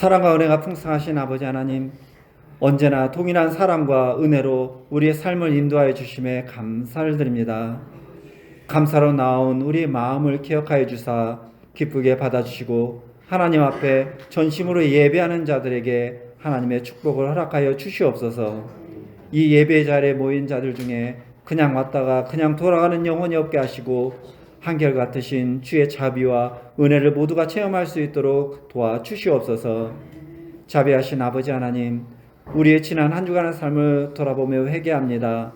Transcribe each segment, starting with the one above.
사랑과 은혜가 풍성하신 아버지 하나님, 언제나 동일한 사랑과 은혜로 우리의 삶을 인도하여 주심에 감사를 드립니다. 감사로 나온 우리의 마음을 기억하여 주사 기쁘게 받아주시고 하나님 앞에 전심으로 예배하는 자들에게 하나님의 축복을 허락하여 주시옵소서. 이 예배 자리에 모인 자들 중에 그냥 왔다가 그냥 돌아가는 영혼이 없게 하시고 한결같으신 주의 자비와 은혜를 모두가 체험할 수 있도록 도와주시옵소서. 자비하신 아버지 하나님, 우리의 지난 한 주간의 삶을 돌아보며 회개합니다.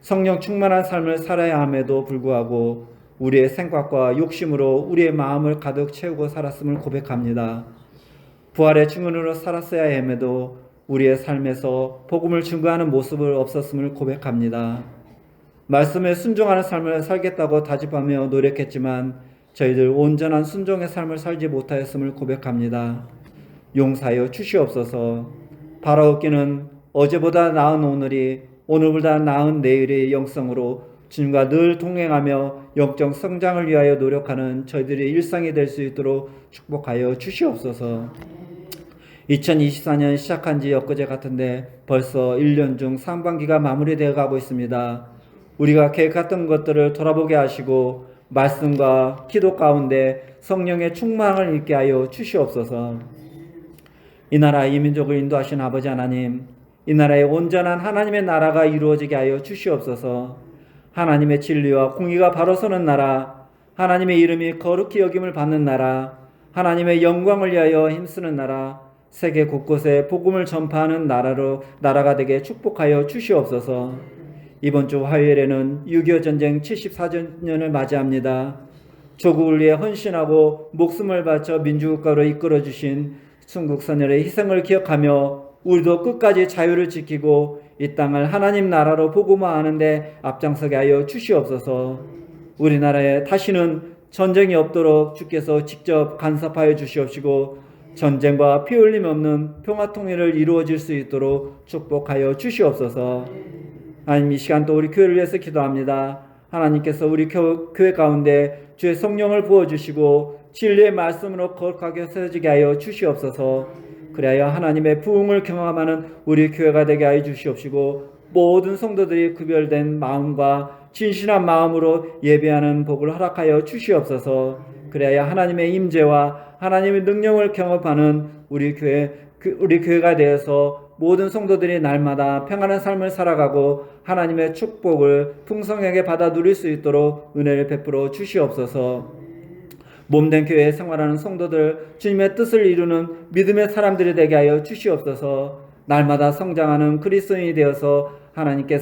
성령 충만한 삶을 살아야 함에도 불구하고 우리의 생각과 욕심으로 우리의 마음을 가득 채우고 살았음을 고백합니다. 부활의 증언으로 살았어야 함에도 우리의 삶에서 복음을 증거하는 모습을 없었음을 고백합니다. 말씀에 순종하는 삶을 살겠다고 다짐하며 노력했지만 저희들 온전한 순종의 삶을 살지 못하였음을 고백합니다. 용서하여 주시옵소서. 바라옵기는 어제보다 나은 오늘이 오늘보다 나은 내일의 영성으로 주님과 늘 동행하며 영적 성장을 위하여 노력하는 저희들의 일상이 될 수 있도록 축복하여 주시옵소서. 2024년 시작한 지 엊그제 같은데 벌써 1년 중 상반기가 마무리되어 가고 있습니다. 우리가 계획했던 것들을 돌아보게 하시고 말씀과 기도 가운데 성령의 충만을 있게 하여 주시옵소서. 이 나라 이 민족을 인도하신 아버지 하나님, 이 나라의 온전한 하나님의 나라가 이루어지게 하여 주시옵소서. 하나님의 진리와 공의가 바로 서는 나라, 하나님의 이름이 거룩히 여김을 받는 나라, 하나님의 영광을 위하여 힘쓰는 나라, 세계 곳곳에 복음을 전파하는 나라가 되게 축복하여 주시옵소서. 이번 주 화요일에는 6.25 전쟁 74주년을 맞이합니다. 조국을 위해 헌신하고 목숨을 바쳐 민주국가로 이끌어주신 순국 선열의 희생을 기억하며 우리도 끝까지 자유를 지키고 이 땅을 하나님 나라로 복음화하는 데 앞장서게 하여 주시옵소서. 우리나라에 다시는 전쟁이 없도록 주께서 직접 간섭하여 주시옵시고 전쟁과 피 흘림 없는 평화 통일을 이루어질 수 있도록 축복하여 주시옵소서. 하나님, 이 시간 또 우리 교회를 위해서 기도합니다. 하나님께서 우리 교회 가운데 주의 성령을 부어주시고 진리의 말씀으로 거룩하게 세워지게 하여 주시옵소서. 그래야 하나님의 부흥을 경험하는 우리 교회가 되게 하여 주시옵시고 모든 성도들이 구별된 마음과 진실한 마음으로 예배하는 복을 허락하여 주시옵소서. 그래야 하나님의 임재와 하나님의 능력을 경험하는 우리 교회가 되어서 모든 성도들이 날마다 평안한 삶을 살아가고 하나님의 축복을 풍성하게 받아 누릴 수 있도록 은혜를 베풀어 주시옵소서. 몸된 교회에 생활하는 성도들, 주님의 뜻을 이루는 믿음의 사람들이 되게 하여 주시옵소서. 날마다 성장하는 그리스도인이 되어서 하나님께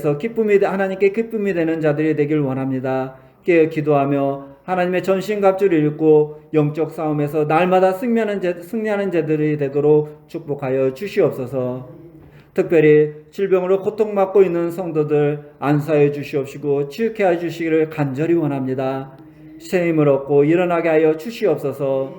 기쁨이 되는 자들이 되길 원합니다. 깨어 기도하며 하나님의 전신갑주를 입고 영적 싸움에서 날마다 승리하는 자들이 되도록 축복하여 주시옵소서. 특별히 질병으로 고통받고 있는 성도들 안수하여 주시옵시고 치유케 하여 주시기를 간절히 원합니다. 새 힘을 얻고 일어나게 하여 주시옵소서.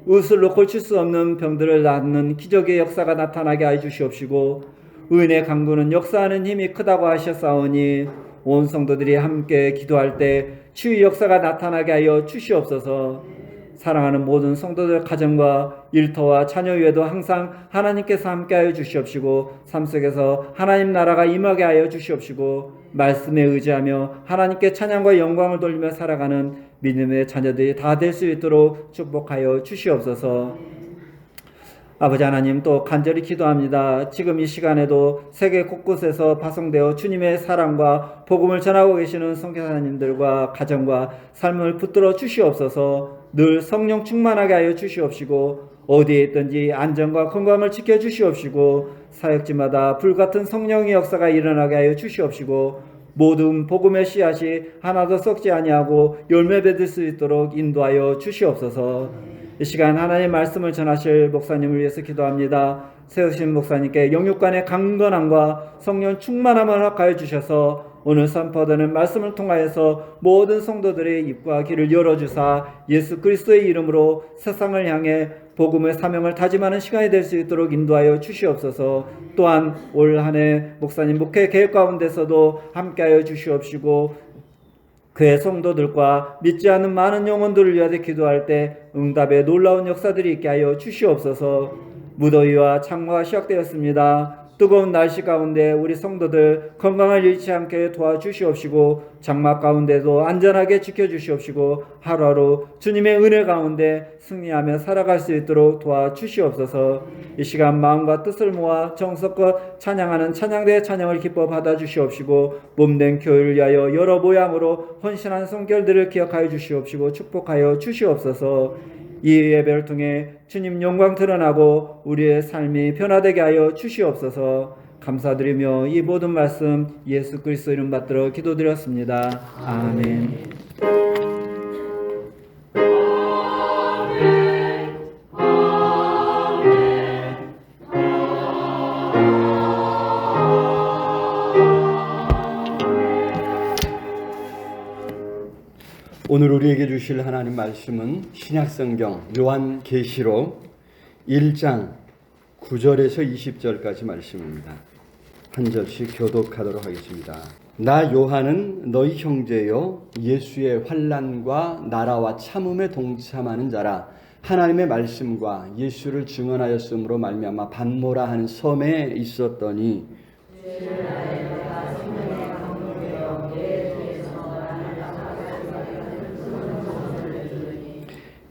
의술로 고칠 수 없는 병들을 낫는 기적의 역사가 나타나게 하여 주시옵시고 의인의 강구는 역사하는 힘이 크다고 하셨사오니 온 성도들이 함께 기도할 때 치유 역사가 나타나게 하여 주시옵소서. 사랑하는 모든 성도들 가정과 일터와 자녀 외에도 항상 하나님께서 함께하여 주시옵시고 삶 속에서 하나님 나라가 임하게 하여 주시옵시고 말씀에 의지하며 하나님께 찬양과 영광을 돌리며 살아가는 믿음의 자녀들이 다 될 수 있도록 축복하여 주시옵소서. 아버지 하나님, 또 간절히 기도합니다. 지금 이 시간에도 세계 곳곳에서 파송되어 주님의 사랑과 복음을 전하고 계시는 선교사님들과 가정과 삶을 붙들어 주시옵소서. 늘 성령 충만하게 하여 주시옵시고 어디에 있든지 안전과 건강을 지켜 주시옵시고 사역지마다 불같은 성령의 역사가 일어나게 하여 주시옵시고 모든 복음의 씨앗이 하나도 썩지 아니하고 열매 맺을 수 있도록 인도하여 주시옵소서. 이 시간 하나님의 말씀을 전하실 목사님을 위해서 기도합니다. 세우신 목사님께 영육간의 강건함과 성령 충만함을 허락하여 주셔서 오늘 선포되는 말씀을 통하여서 모든 성도들의 입과 귀를 열어주사 예수 그리스도의 이름으로 세상을 향해 복음의 사명을 다짐하는 시간이 될 수 있도록 인도하여 주시옵소서. 또한 올 한 해 목사님 목회 계획 가운데서도 함께하여 주시옵시고 그의 성도들과 믿지 않는 많은 영혼들을 위하여 기도할 때 응답의 놀라운 역사들이 있게 하여 주시옵소서. 무더위와 장마가 시작되었습니다. 뜨거운 날씨 가운데 우리 성도들 건강을 잃지 않게 도와주시옵시고 장마 가운데도 안전하게 지켜주시옵시고 하루하루 주님의 은혜 가운데 승리하며 살아갈 수 있도록 도와주시옵소서. 이 시간 마음과 뜻을 모아 정성껏 찬양하는 찬양대의 찬양을 기뻐 받아주시옵시고 몸된 교회를 위하여 여러 모양으로 헌신한 성결들을 기억하여 주시옵시고 축복하여 주시옵소서. 이 예배를 통해 주님 영광 드러나고 우리의 삶이 변화되게 하여 주시옵소서. 감사드리며 이 모든 말씀 예수 그리스도 이름 받들어 기도드렸습니다. 아멘. 오늘 우리에게 주실 하나님 말씀은 신약성경 요한계시록 1장 9절에서 20절까지 말씀입니다. 한 절씩 교독하도록 하겠습니다. 나 요한은 너희 형제요 예수의 환난과 나라와 참음에 동참하는 자라. 하나님의 말씀과 예수를 증언하였으므로 말미암아 반모라 하는 섬에 있었더니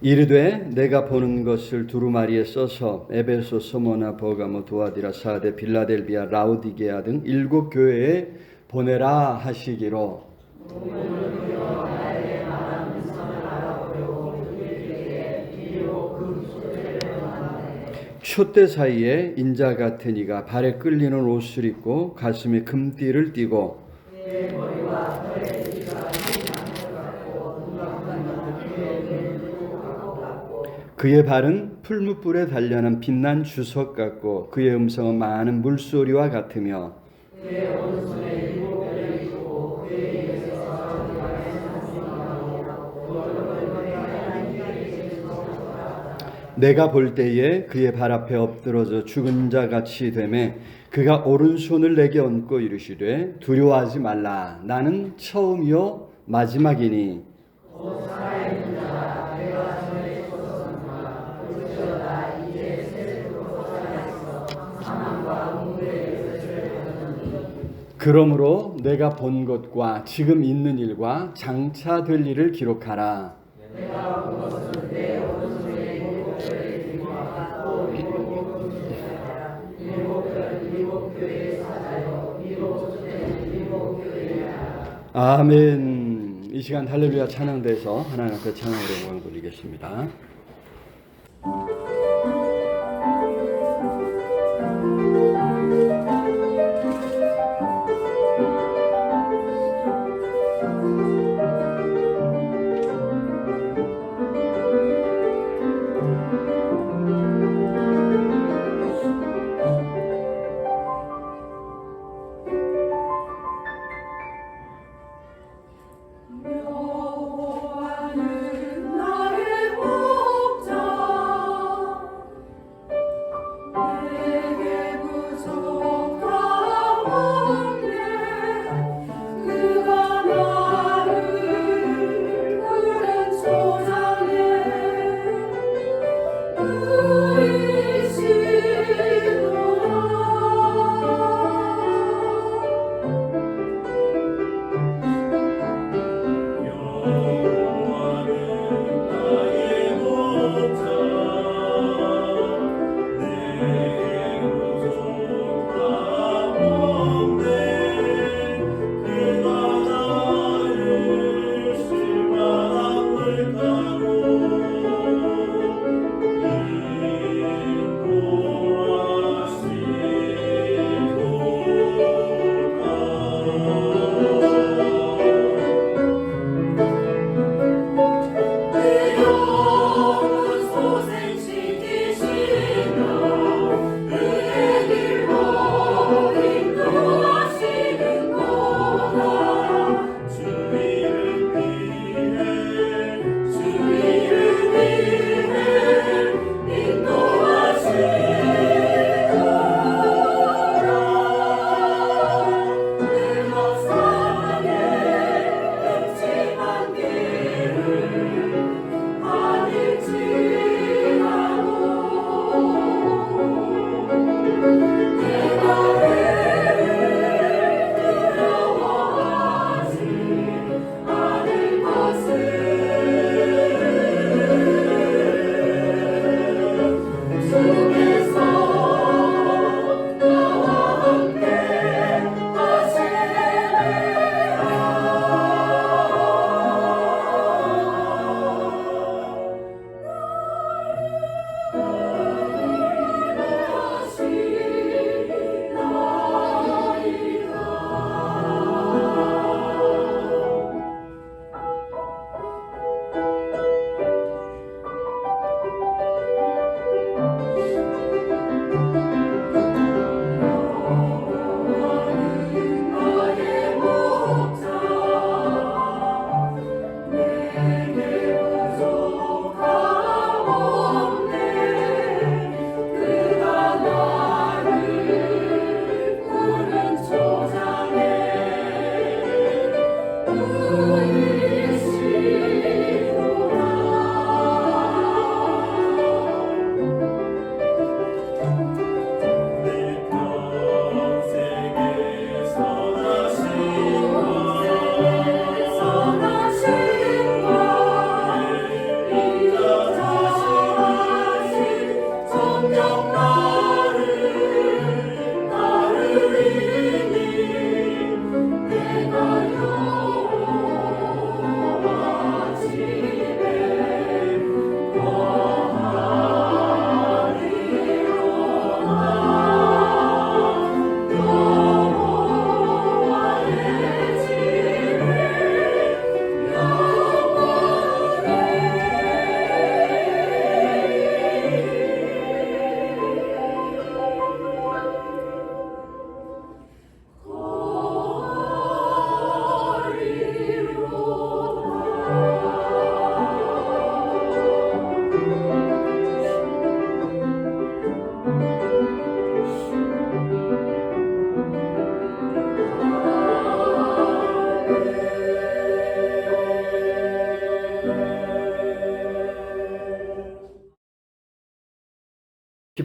이르되 내가 보는 것을 두루마리에 써서 에베소, 소모나, 버가모, 두아디라, 사데, 빌라델비아, 라우디게아 등 7 교회에 보내라 하시기로. 촛대 사이에 인자 같은 이가 발에 끌리는 옷을 입고 가슴에 금띠를 띠고 그의 발은 풀무불에 단련한 빛난 주석 같고 그의 음성은 많은 물소리와 같으며 내가 볼 때에 그의 발 앞에 엎드러져 죽은 자 같이 되매 그가 오른손을 내게 얹고 이르시되 두려워하지 말라. 나는 처음이요 마지막이니 그러므로 내가 본 것과 지금 있는 일과 장차 될 일을 기록하라. 아멘. 이 시간 할렐루야 찬양대에서 하나님 앞에 찬양으로 영광을 돌리겠습니다. 여호와는 나를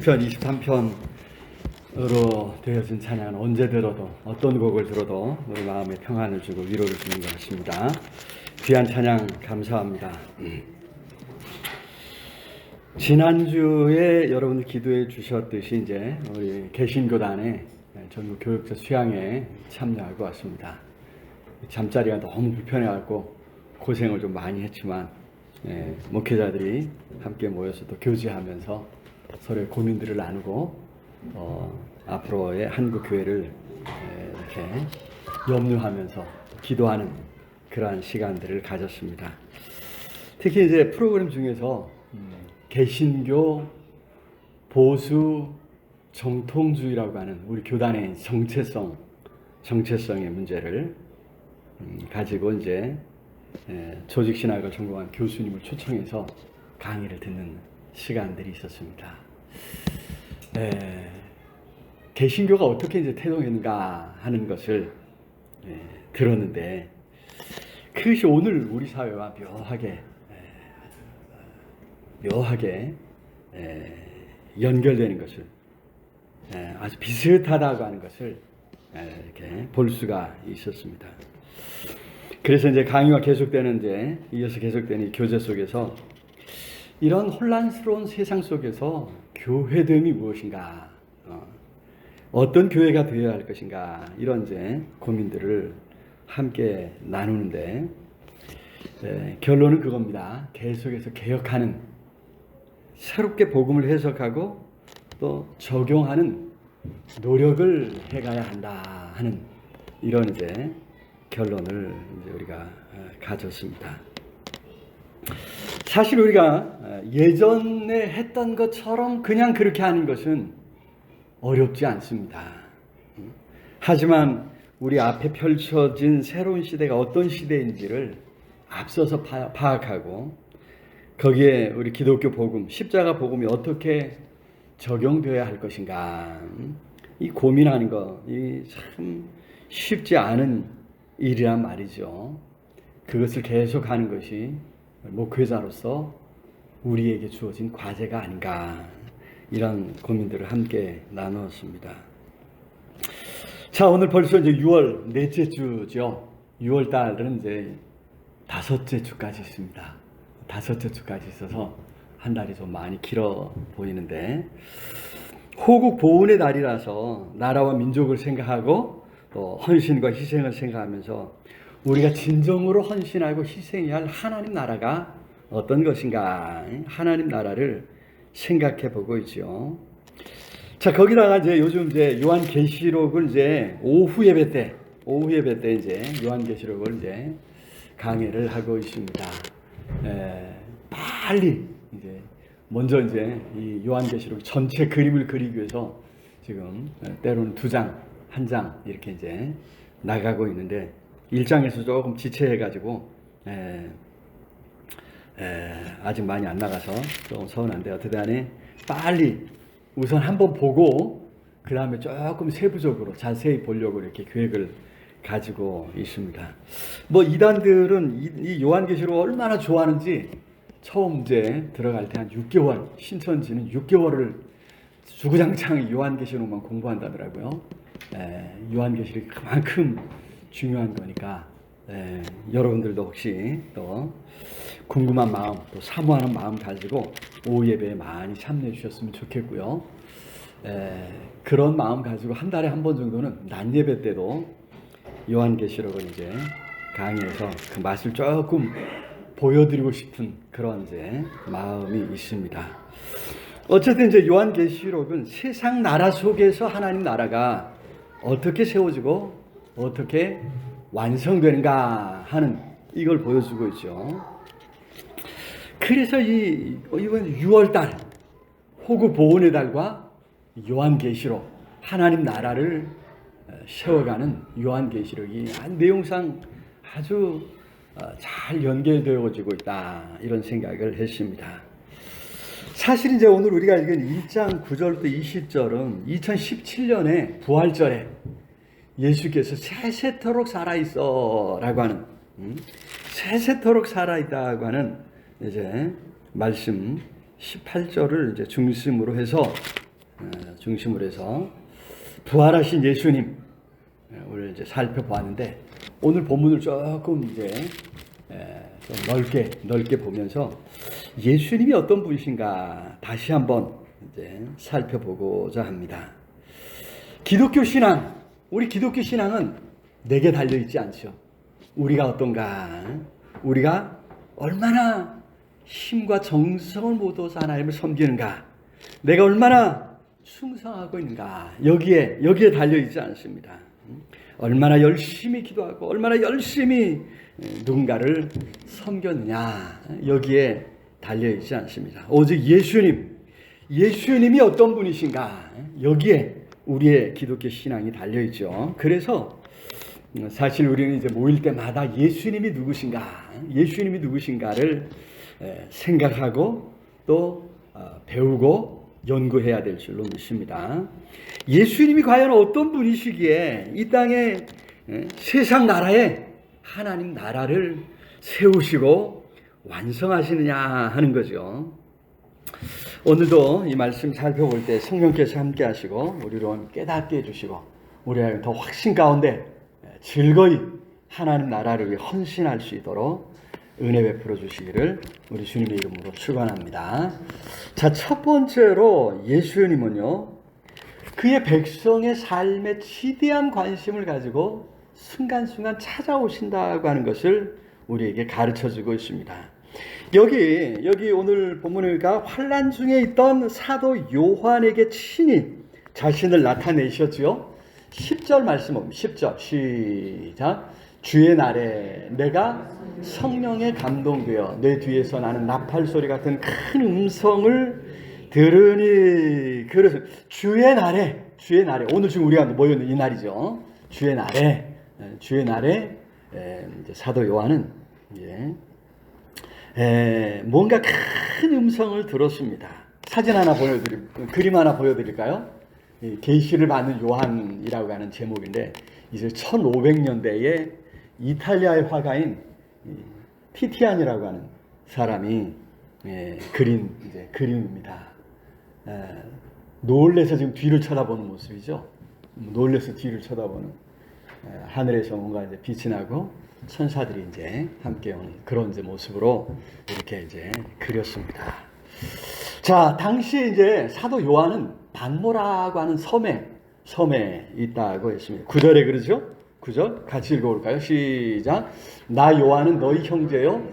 시편 23편으로 되어진 찬양은 언제 들어도 어떤 곡을 들어도 우리 마음에 평안을 주고 위로를 주는 것 같습니다. 귀한 찬양 감사합니다. 지난주에 여러분 기도해 주셨듯이 이제 우리 개신교단의 전국 교육자 수양에 참여하고 왔습니다. 잠자리가 너무 불편해갖고 고생을 좀 많이 했지만 목회자들이 함께 모여서 또 교제하면서 서로의 고민들을 나누고 앞으로의 한국 교회를 이렇게 염려하면서 기도하는 그러한 시간들을 가졌습니다. 특히 이제 프로그램 중에서 개신교 보수 정통주의라고 하는 우리 교단의 정체성의 문제를 가지고 이제 조직 신학을 전공한 교수님을 초청해서 강의를 듣는 시간들이 있었습니다. 개신교가 어떻게 이제 태동했는가 하는 것을 들었는데 그것이 오늘 우리 사회와 묘하게 연결되는 것을 아주 비슷하다고 하는 것을 이렇게 볼 수가 있었습니다. 그래서 이제 강의가 계속되는 이어서 계속되는 이 교제 속에서 이런 혼란스러운 세상 속에서 교회됨이 무엇인가, 어떤 교회가 되어야 할 것인가 이런 이제 고민들을 함께 나누는데 결론은 그겁니다. 계속해서 개혁하는, 새롭게 복음을 해석하고 또 적용하는 노력을 해가야 한다 하는 이런 이제 결론을 이제 우리가 가졌습니다. 사실 우리가 예전에 했던 것처럼 그냥 그렇게 하는 것은 어렵지 않습니다. 하지만 우리 앞에 펼쳐진 새로운 시대가 어떤 시대인지를 앞서서 파악하고 거기에 우리 기독교 복음, 십자가 복음이 어떻게 적용되어야 할 것인가, 이 고민하는 거, 이 참 쉽지 않은 일이란 말이죠. 그것을 계속하는 것이 목회자로서 우리에게 주어진 과제가 아닌가, 이런 고민들을 함께 나누었습니다. 자, 오늘 벌써 이제 6월 넷째 주죠. 6월 달은 이제 5째 주까지 있습니다. 5째 주까지 있어서 한 달이 좀 많이 길어 보이는데, 호국 보훈의 달이라서 나라와 민족을 생각하고 또 헌신과 희생을 생각하면서 우리가 진정으로 헌신하고 희생해야 할 하나님 나라가 어떤 것인가, 하나님 나라를 생각해 보고 있죠. 자, 거기다가 이제 요즘 이제 요한계시록을 이제 오후 예배 때 이제 요한계시록을 이제 강의를 하고 있습니다. 빨리 이제 먼저 이제 이 요한계시록 전체 그림을 그리기 위해서 지금 때로는 2장, 1장 이렇게 이제 나가고 있는데 1장에서 조금 지체해가지고 아직 많이 안 나가서 좀 서운한데 어떻게 안에 빨리 우선 한번 보고 그 다음에 조금 세부적으로 자세히 보려고 이렇게 계획을 가지고 있습니다. 뭐 이단들은 이 요한계시록 얼마나 좋아하는지 처음 이제 들어갈 때 한 6개월, 신천지는 6개월을 주구장창 요한계시록만 공부한다더라고요. 요한계시록이 그만큼 중요한 거니까 여러분들도 혹시 또 궁금한 마음, 또 사모하는 마음 가지고 오후 예배에 많이 참여해 주셨으면 좋겠고요. 그런 마음 가지고 한 달에 한 번 정도는 낮 예배 때도 요한계시록을 이제 강의해서 그 맛을 조금 보여드리고 싶은 그런 이제 마음이 있습니다. 어쨌든 이제 요한계시록은 세상 나라 속에서 하나님 나라가 어떻게 세워지고 어떻게 완성되는가 하는 이걸 보여주고 있죠. 그래서 이번 6월달 호국 보훈의 달과 요한계시록, 하나님 나라를 세워가는 요한계시록이 내용상 아주 잘 연결되어지고 있다, 이런 생각을 했습니다. 사실 이제 오늘 우리가 읽은 1장 9절부터 20절은 2017년에 부활절에 예수께서 세세토록 살아있어 라고 하는, 세세토록 살아있다고 하는 이제 말씀 18절을 이제 중심으로 해서 중심으로 해서 부활하신 예수님 오늘 이제 살펴보았는데, 오늘 본문을 조금 이제 좀 넓게 보면서 예수님이 어떤 분이신가 다시 한번 이제 살펴보고자 합니다. 기독교 신앙, 우리 기독교 신앙은 내게 달려 있지 않죠. 우리가 어떤가, 우리가 얼마나 힘과 정성을 모아서 하나님을 섬기는가, 내가 얼마나 충성하고 있는가, 여기에 달려 있지 않습니다. 얼마나 열심히 기도하고 얼마나 열심히 누군가를 섬겼느냐, 여기에 달려 있지 않습니다. 오직 예수님이 어떤 분이신가, 여기에 우리의 기독교 신앙이 달려 있죠. 그래서 사실 우리는 이제 모일 때마다 예수님이 누구신가를 생각하고 또 배우고 연구해야 될 줄로 믿습니다. 예수님이 과연 어떤 분이시기에 이 땅에 세상 나라에 하나님 나라를 세우시고 완성하시느냐 하는 거죠. 오늘도 이 말씀 살펴볼 때 성령께서 함께 하시고 우리로 깨닫게 해주시고 우리가 더 확신 가운데 즐거이 하나님 나라를 위해 헌신할 수 있도록 은혜 베풀어 주시기를 우리 주님의 이름으로 축원합니다. 자, 첫 번째로 예수님은요, 그의 백성의 삶에 지대한 관심을 가지고 순간순간 찾아오신다고 하는 것을 우리에게 가르쳐주고 있습니다. 여기 오늘 본문에가 환난 중에 있던 사도 요한에게 친히 자신을 나타내셨지요. 10절 말씀 봅니다. 10절 시작. 주의 날에 내가 성령에 감동되어 내 뒤에서 나는 나팔 소리 같은 큰 음성을 들으니, 그래서 주의 날에 오늘 지금 우리가 모여 있는 이 날이죠. 주의 날에 이제 사도 요한은 뭔가 큰 음성을 들었습니다. 그림 하나 보여드릴까요? 계시를 받는 요한이라고 하는 제목인데, 이제 1500년대에 이탈리아의 화가인 티티안이라고 하는 사람이 그린 그림입니다. 놀래서 지금 뒤를 쳐다보는 모습이죠. 놀래서 뒤를 쳐다보는, 하늘에서 뭔가 이제 빛이 나고 천사들이 이제 함께 오는 그런 이제 모습으로 이렇게 이제 그렸습니다. 자, 당시 이제 사도 요한은 반모라고 하는 섬에 있다고 했습니다. 9절에 그러죠? 9절 같이 읽어볼까요? 시작. 나 요한은 너희 형제요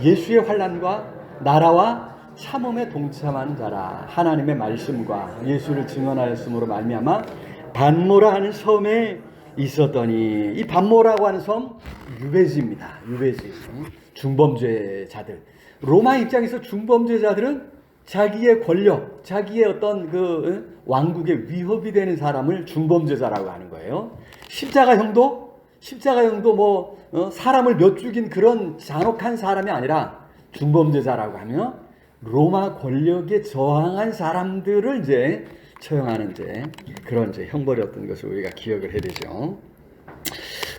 예수의 환난과 나라와 참음에 동참하는 자라. 하나님의 말씀과 예수를 증언하였으므로 말미암아 반모라 하는 섬에 있었더니, 이 반모라고 하는 섬 유배지입니다. 유배지. 중범죄자들. 로마 입장에서 중범죄자들은 자기의 권력, 자기의 어떤 그 왕국의 위협이 되는 사람을 중범죄자라고 하는 거예요. 십자가형도 사람을 몇 죽인 그런 잔혹한 사람이 아니라 중범죄자라고 하며 로마 권력에 저항한 사람들을 이제 처형하는 이제 그런 이제 형벌이었던 것을 우리가 기억을 해야 되죠.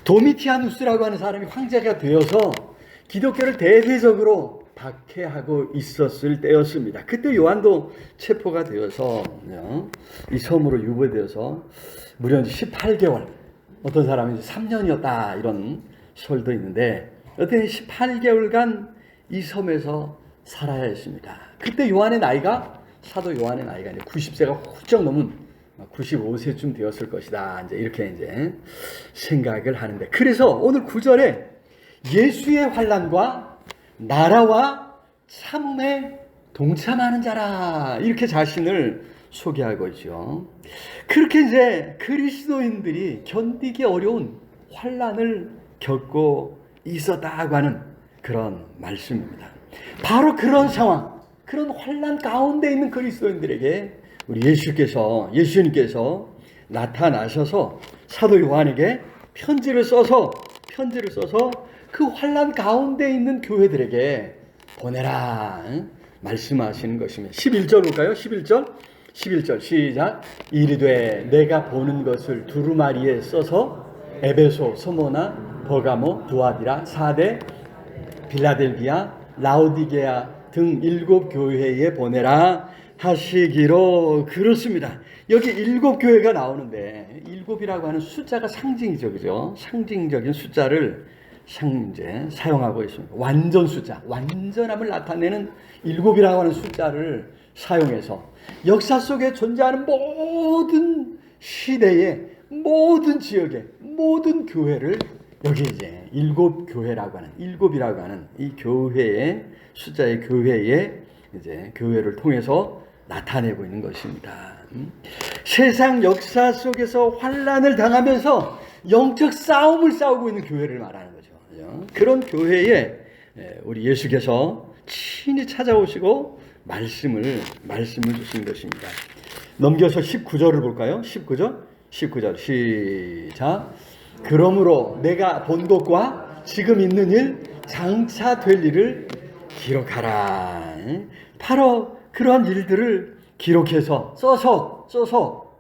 도미티아누스라고 하는 사람이 황제가 되어서 기독교를 대대적으로 박해하고 있었을 때였습니다. 그때 요한도 체포가 되어서 이 섬으로 유배되어서 무려 18개월, 어떤 사람은 3년이었다 이런 설도 있는데, 어떤 18개월간 이 섬에서 살아야 했습니다. 그때 사도 요한의 나이가 이제 90세가 훌쩍 넘은 95세쯤 되었을 것이다. 이제 이렇게 이제 생각을 하는데, 그래서 오늘 9절에 예수의 환난과 나라와 참음에 동참하는 자라, 이렇게 자신을 소개하고 있죠. 그렇게 이제 그리스도인들이 견디기 어려운 환난을 겪고 있었다고 하는 그런 말씀입니다. 바로 그런 상황, 그런 환난 가운데 있는 그리스도인들에게 우리 예수님께서 나타나셔서 사도 요한에게 편지를 써서 그 환난 가운데 있는 교회들에게 보내라 말씀하시는 것입니다. 11절 볼까요? 11절 시작. 이르되 내가 보는 것을 두루마리에 써서 에베소, 소모나, 버가모, 두아디라, 사데, 빌라델비아, 라오디게아 등 7 교회에 보내라. 하시기로 그렇습니다. 여기 7교회가 나오는데 7이라고 하는 숫자가 상징이죠. 그죠? 상징적인 숫자를 이제 사용하고 있습니다. 완전 숫자, 완전함을 나타내는 7이라고 하는 숫자를 사용해서 역사 속에 존재하는 모든 시대의 모든 지역의 모든 교회를 여기 이제 7교회라고 하는 7이라고 하는 이 교회의 숫자의 교회의 이제 교회를 통해서 나타내고 있는 것입니다. 세상 역사 속에서 환란을 당하면서 영적 싸움을 싸우고 있는 교회를 말하는 거죠. 그런 교회에 우리 예수께서 친히 찾아오시고 말씀을 주신 것입니다. 넘겨서 19절을 볼까요? 19절 시작. 그러므로 내가 본 것과 지금 있는 일 장차 될 일을 기록하라. 바로 그러한 일들을 기록해서 써서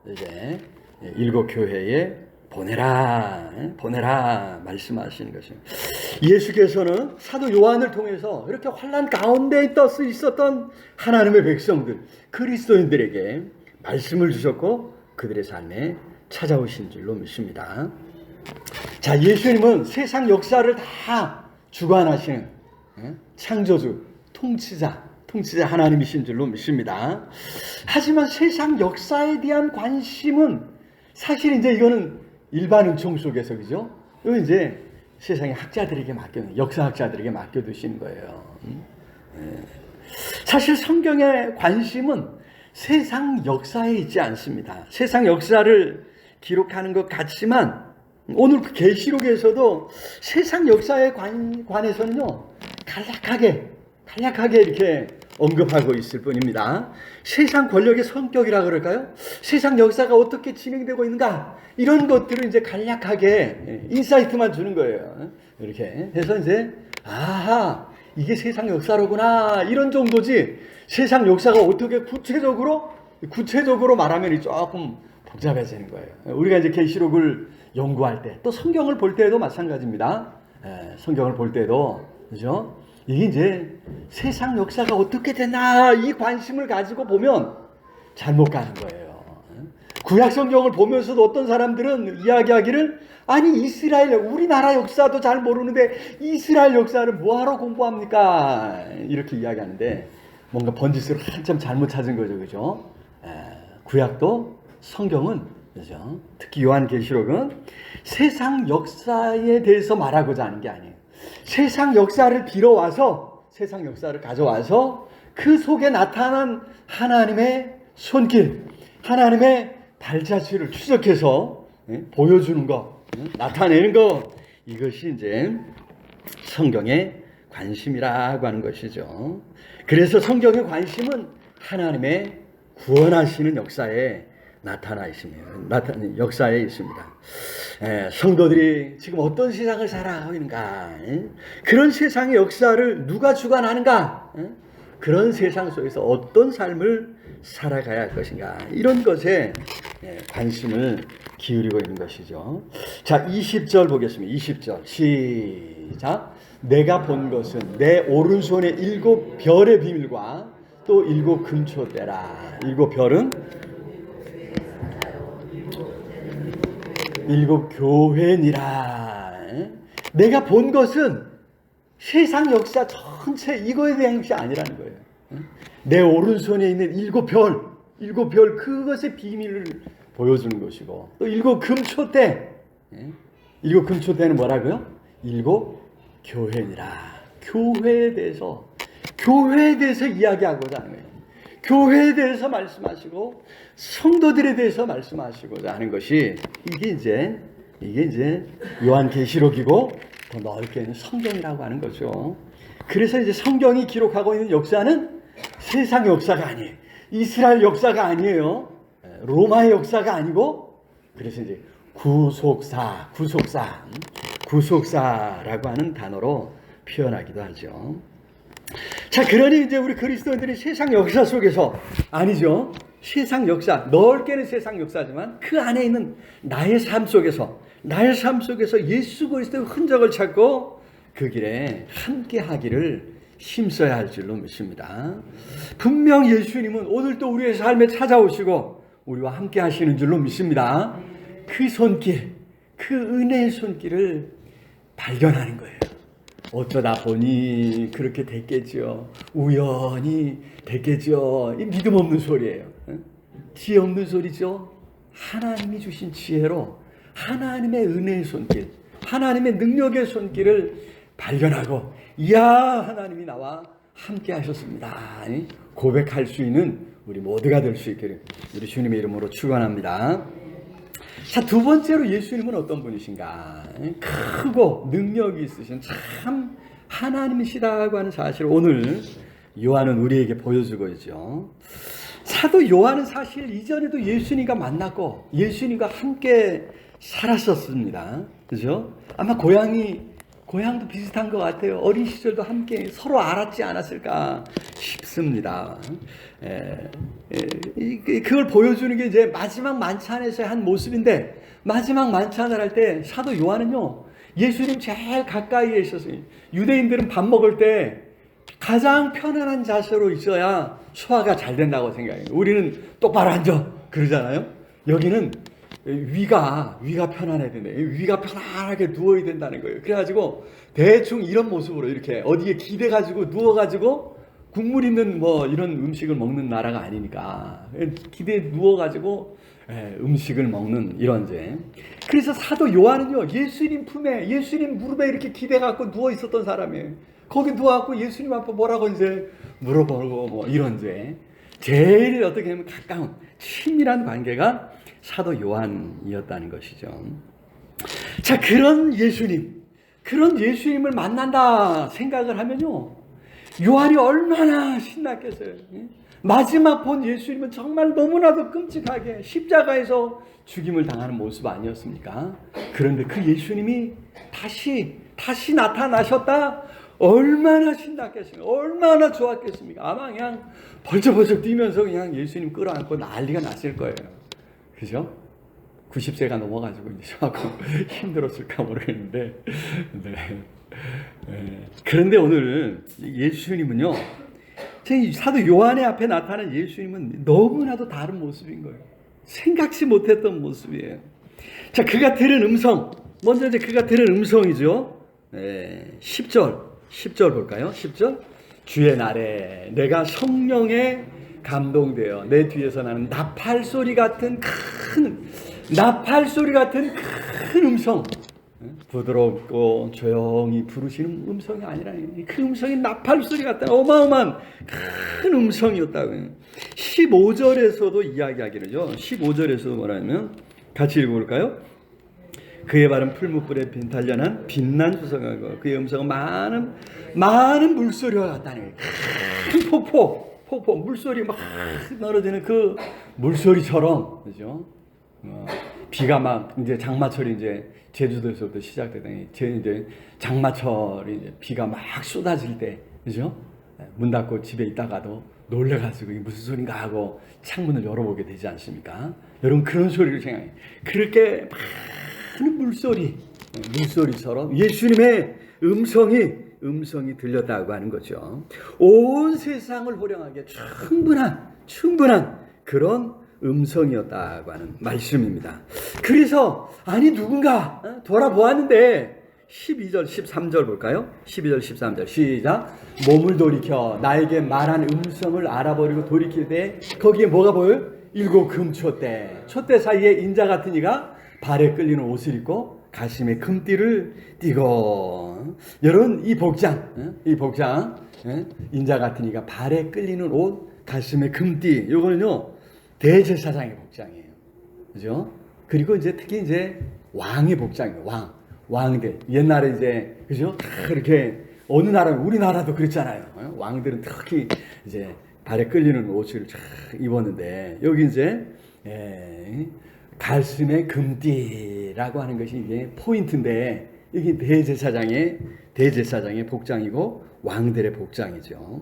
이제 7교회에 보내라 말씀하시는 것입니다. 예수께서는 사도 요한을 통해서 이렇게 환난 가운데 있었던 하나님의 백성들 그리스도인들에게 말씀을 주셨고 그들의 삶에 찾아오신 줄로 믿습니다. 자, 예수님은 세상 역사를 다 주관하시는 창조주, 통치자 하나님이신 줄로 믿습니다. 하지만 세상 역사에 대한 관심은 사실 이제 이거는 일반 은총 속에서 그죠? 이거 이제 세상의 학자들에게 역사학자들에게 맡겨두시는 거예요. 사실 성경의 관심은 세상 역사에 있지 않습니다. 세상 역사를 기록하는 것 같지만 오늘 그 계시록에서도 세상 역사에 관해서는요 간략하게 이렇게 언급하고 있을 뿐입니다. 세상 권력의 성격이라 그럴까요? 세상 역사가 어떻게 진행되고 있는가 이런 것들을 이제 간략하게 인사이트만 주는 거예요. 이렇게 해서 이제 아하 이게 세상 역사로구나 이런 정도지 세상 역사가 어떻게 구체적으로 말하면 조금 복잡해지는 거예요. 우리가 이제 계시록을 연구할 때 또 성경을 볼 때도 마찬가지입니다. 성경을 볼 때도 그죠? 이게 이제 세상 역사가 어떻게 되나 이 관심을 가지고 보면 잘못 가는 거예요. 구약 성경을 보면서도 어떤 사람들은 이야기하기를 아니 이스라엘 우리나라 역사도 잘 모르는데 이스라엘 역사를 뭐하러 공부합니까? 이렇게 이야기하는데 뭔가 번지수를 한참 잘못 찾은 거죠. 그죠? 구약도 성경은 그죠? 특히 요한계시록은 세상 역사에 대해서 말하고자 하는 게 아니에요. 세상 역사를 빌어와서 세상 역사를 가져와서 그 속에 나타난 하나님의 손길, 하나님의 발자취를 추적해서 보여주는 것, 나타내는 것 이것이 이제 성경의 관심이라고 하는 것이죠. 그래서 성경의 관심은 하나님의 구원하시는 역사에 나타나 있습니다. 역사에 있습니다. 성도들이 지금 어떤 세상을 살아가고 있는가? 그런 세상의 역사를 누가 주관하는가? 그런 세상 속에서 어떤 삶을 살아가야 할 것인가? 이런 것에 관심을 기울이고 있는 것이죠. 자, 20절 보겠습니다. 20절 시작. 내가 본 것은 내 오른손에 7별의 비밀과 또 7 금초대라. 7별은 7 교회니라. 내가 본 것은 세상 역사 전체 이거에 대한 것이 아니라는 거예요. 내 오른손에 있는 7별 그것의 비밀을 보여주는 것이고 또 7 금초대 7 금초대는 뭐라고요? 7 교회니라. 교회에 대해서 이야기하고자 하는 거예요. 교회에 대해서 말씀하시고 성도들에 대해서 말씀하시고자 하는 것이 이게 이제 요한계시록이고 더 넓게는 성경이라고 하는 거죠. 그래서 이제 성경이 기록하고 있는 역사는 세상 역사가 아니에요. 이스라엘 역사가 아니에요. 로마의 역사가 아니고 그래서 이제 구속사라고 하는 단어로 표현하기도 하죠. 자, 그러니 이제 우리 그리스도인들이 세상 역사 속에서 아니죠. 세상 역사, 넓게는 세상 역사지만 그 안에 있는 나의 삶 속에서 예수 그리스도의 흔적을 찾고 그 길에 함께 하기를 힘써야 할 줄로 믿습니다. 분명 예수님은 오늘 또 우리의 삶에 찾아오시고 우리와 함께 하시는 줄로 믿습니다. 그 손길, 그 은혜의 손길을 발견하는 거예요. 어쩌다 보니 그렇게 됐겠죠. 우연히 됐겠죠. 이 믿음 없는 소리예요. 지혜 없는 소리죠. 하나님이 주신 지혜로 하나님의 은혜의 손길, 하나님의 능력의 손길을 발견하고, 이야, 하나님이 나와 함께 하셨습니다, 고백할 수 있는 우리 모두가 될 수 있기를 우리 주님의 이름으로 축원합니다. 자, 두 번째로 예수님은 어떤 분이신가? 크고 능력이 있으신 참 하나님이시다고 하는 사실을 오늘 요한은 우리에게 보여주고 있죠. 사도 요한은 사실 이전에도 예수님과 만났고 예수님과 함께 살았었습니다. 그죠? 아마 고향도 비슷한 것 같아요. 어린 시절도 함께 서로 알았지 않았을까 싶습니다. 그걸 보여주는 게 이제 마지막 만찬에서의 한 모습인데, 마지막 만찬을 할 때 사도 요한은요, 예수님 제일 가까이에 있었어요. 유대인들은 밥 먹을 때 가장 편안한 자세로 있어야 소화가 잘 된다고 생각해요. 우리는 똑바로 앉아 그러잖아요. 여기는 위가 편안해야 된다. 위가 편안하게 누워야 된다는 거예요. 그래가지고 대충 이런 모습으로 이렇게 어디에 기대가지고 누워가지고 국물 있는 뭐 이런 음식을 먹는 나라가 아니니까 기대에 누워가지고 음식을 먹는 이런 제. 그래서 사도 요한은요, 예수님 품에, 예수님 무릎에 이렇게 기대갖고 누워 있었던 사람이에요. 거기 누워갖고 예수님 앞에 뭐라고 이제 물어보고 뭐 이런 제. 제일 어떻게 보면 가까운 친밀한 관계가 사도 요한이었다는 것이죠. 자, 그런 예수님을 만난다 생각을 하면요, 요한이 얼마나 신났겠어요. 마지막 본 예수님은 정말 너무나도 끔찍하게 십자가에서 죽임을 당하는 모습 아니었습니까? 그런데 그 예수님이 다시 나타나셨다? 얼마나 신났겠습니까? 얼마나 좋았겠습니까? 아마 그냥 벌쩍벌쩍 뛰면서 그냥 예수님 끌어안고 난리가 났을 거예요. 그죠? 90세가 넘어가지고 이제 조금 힘들었을까 모르겠는데, 그런데 오늘 예수님은요, 사도 요한의 앞에 나타난 예수님은 너무나도 다른 모습인 거예요. 생각지 못했던 모습이에요. 자, 그가 들은 음성, 먼저 이제 그가 들은 음성이죠. 10절 볼까요? 10절. 주의 날에 내가 성령에 감동되어 내 뒤에서 나는 나팔 소리 같은 큰 음성, 부드럽고 조용히 부르시는 음성이 아니라 그 음성이 나팔 소리 같은 어마어마한 큰 음성이었다고요. 15절에서도 이야기하기를요. 15절에서도 뭐라면 같이 읽어볼까요? 그의 발은 풀무불에 단련한 빛난 수성하고 그의 음성은 많은 물소리와 같다는 거예요. 큰 폭포 물소리 막 떨어지는 그 물소리처럼, 그죠? 비가 막 이제 장마철이 이제 제주도에서부터 시작되더니 이제 장마철이 이제 비가 막 쏟아질 때, 그죠? 문 닫고 집에 있다가도 놀래가지고 이게 무슨 소린가 하고 창문을 열어보게 되지 않습니까? 여러분, 그런 소리를 생각해요. 그렇게 많은 물소리처럼 예수님의 음성이 들렸다고 하는 거죠. 온 세상을 호령하기에 충분한 그런 음성이었다고 하는 말씀입니다. 그래서 누군가 돌아보았는데 12절 13절 볼까요? 12절 13절 시작. 몸을 돌이켜 나에게 말한 음성을 알아버리고 돌이킬 때 거기에 뭐가 보여요? 7 촛대 사이에 인자 같은 이가 발에 끌리는 옷을 입고 가슴에 금띠를 띠고. 여러분, 이 복장 인자 같은 이가 발에 끌리는 옷, 가슴에 금띠, 요거는요 대제사장의 복장이에요. 그죠? 그리고 이제 특히 이제 왕의 복장이에요. 왕들. 옛날에 이제, 그죠? 다 이렇게, 어느 나라, 우리나라도 그랬잖아요. 왕들은 특히 이제 발에 끌리는 옷을 쫙 입었는데, 여기 이제, 가슴에 금띠라고 하는 것이 이게 포인트인데, 여기 대제사장의 복장이고, 왕들의 복장이죠.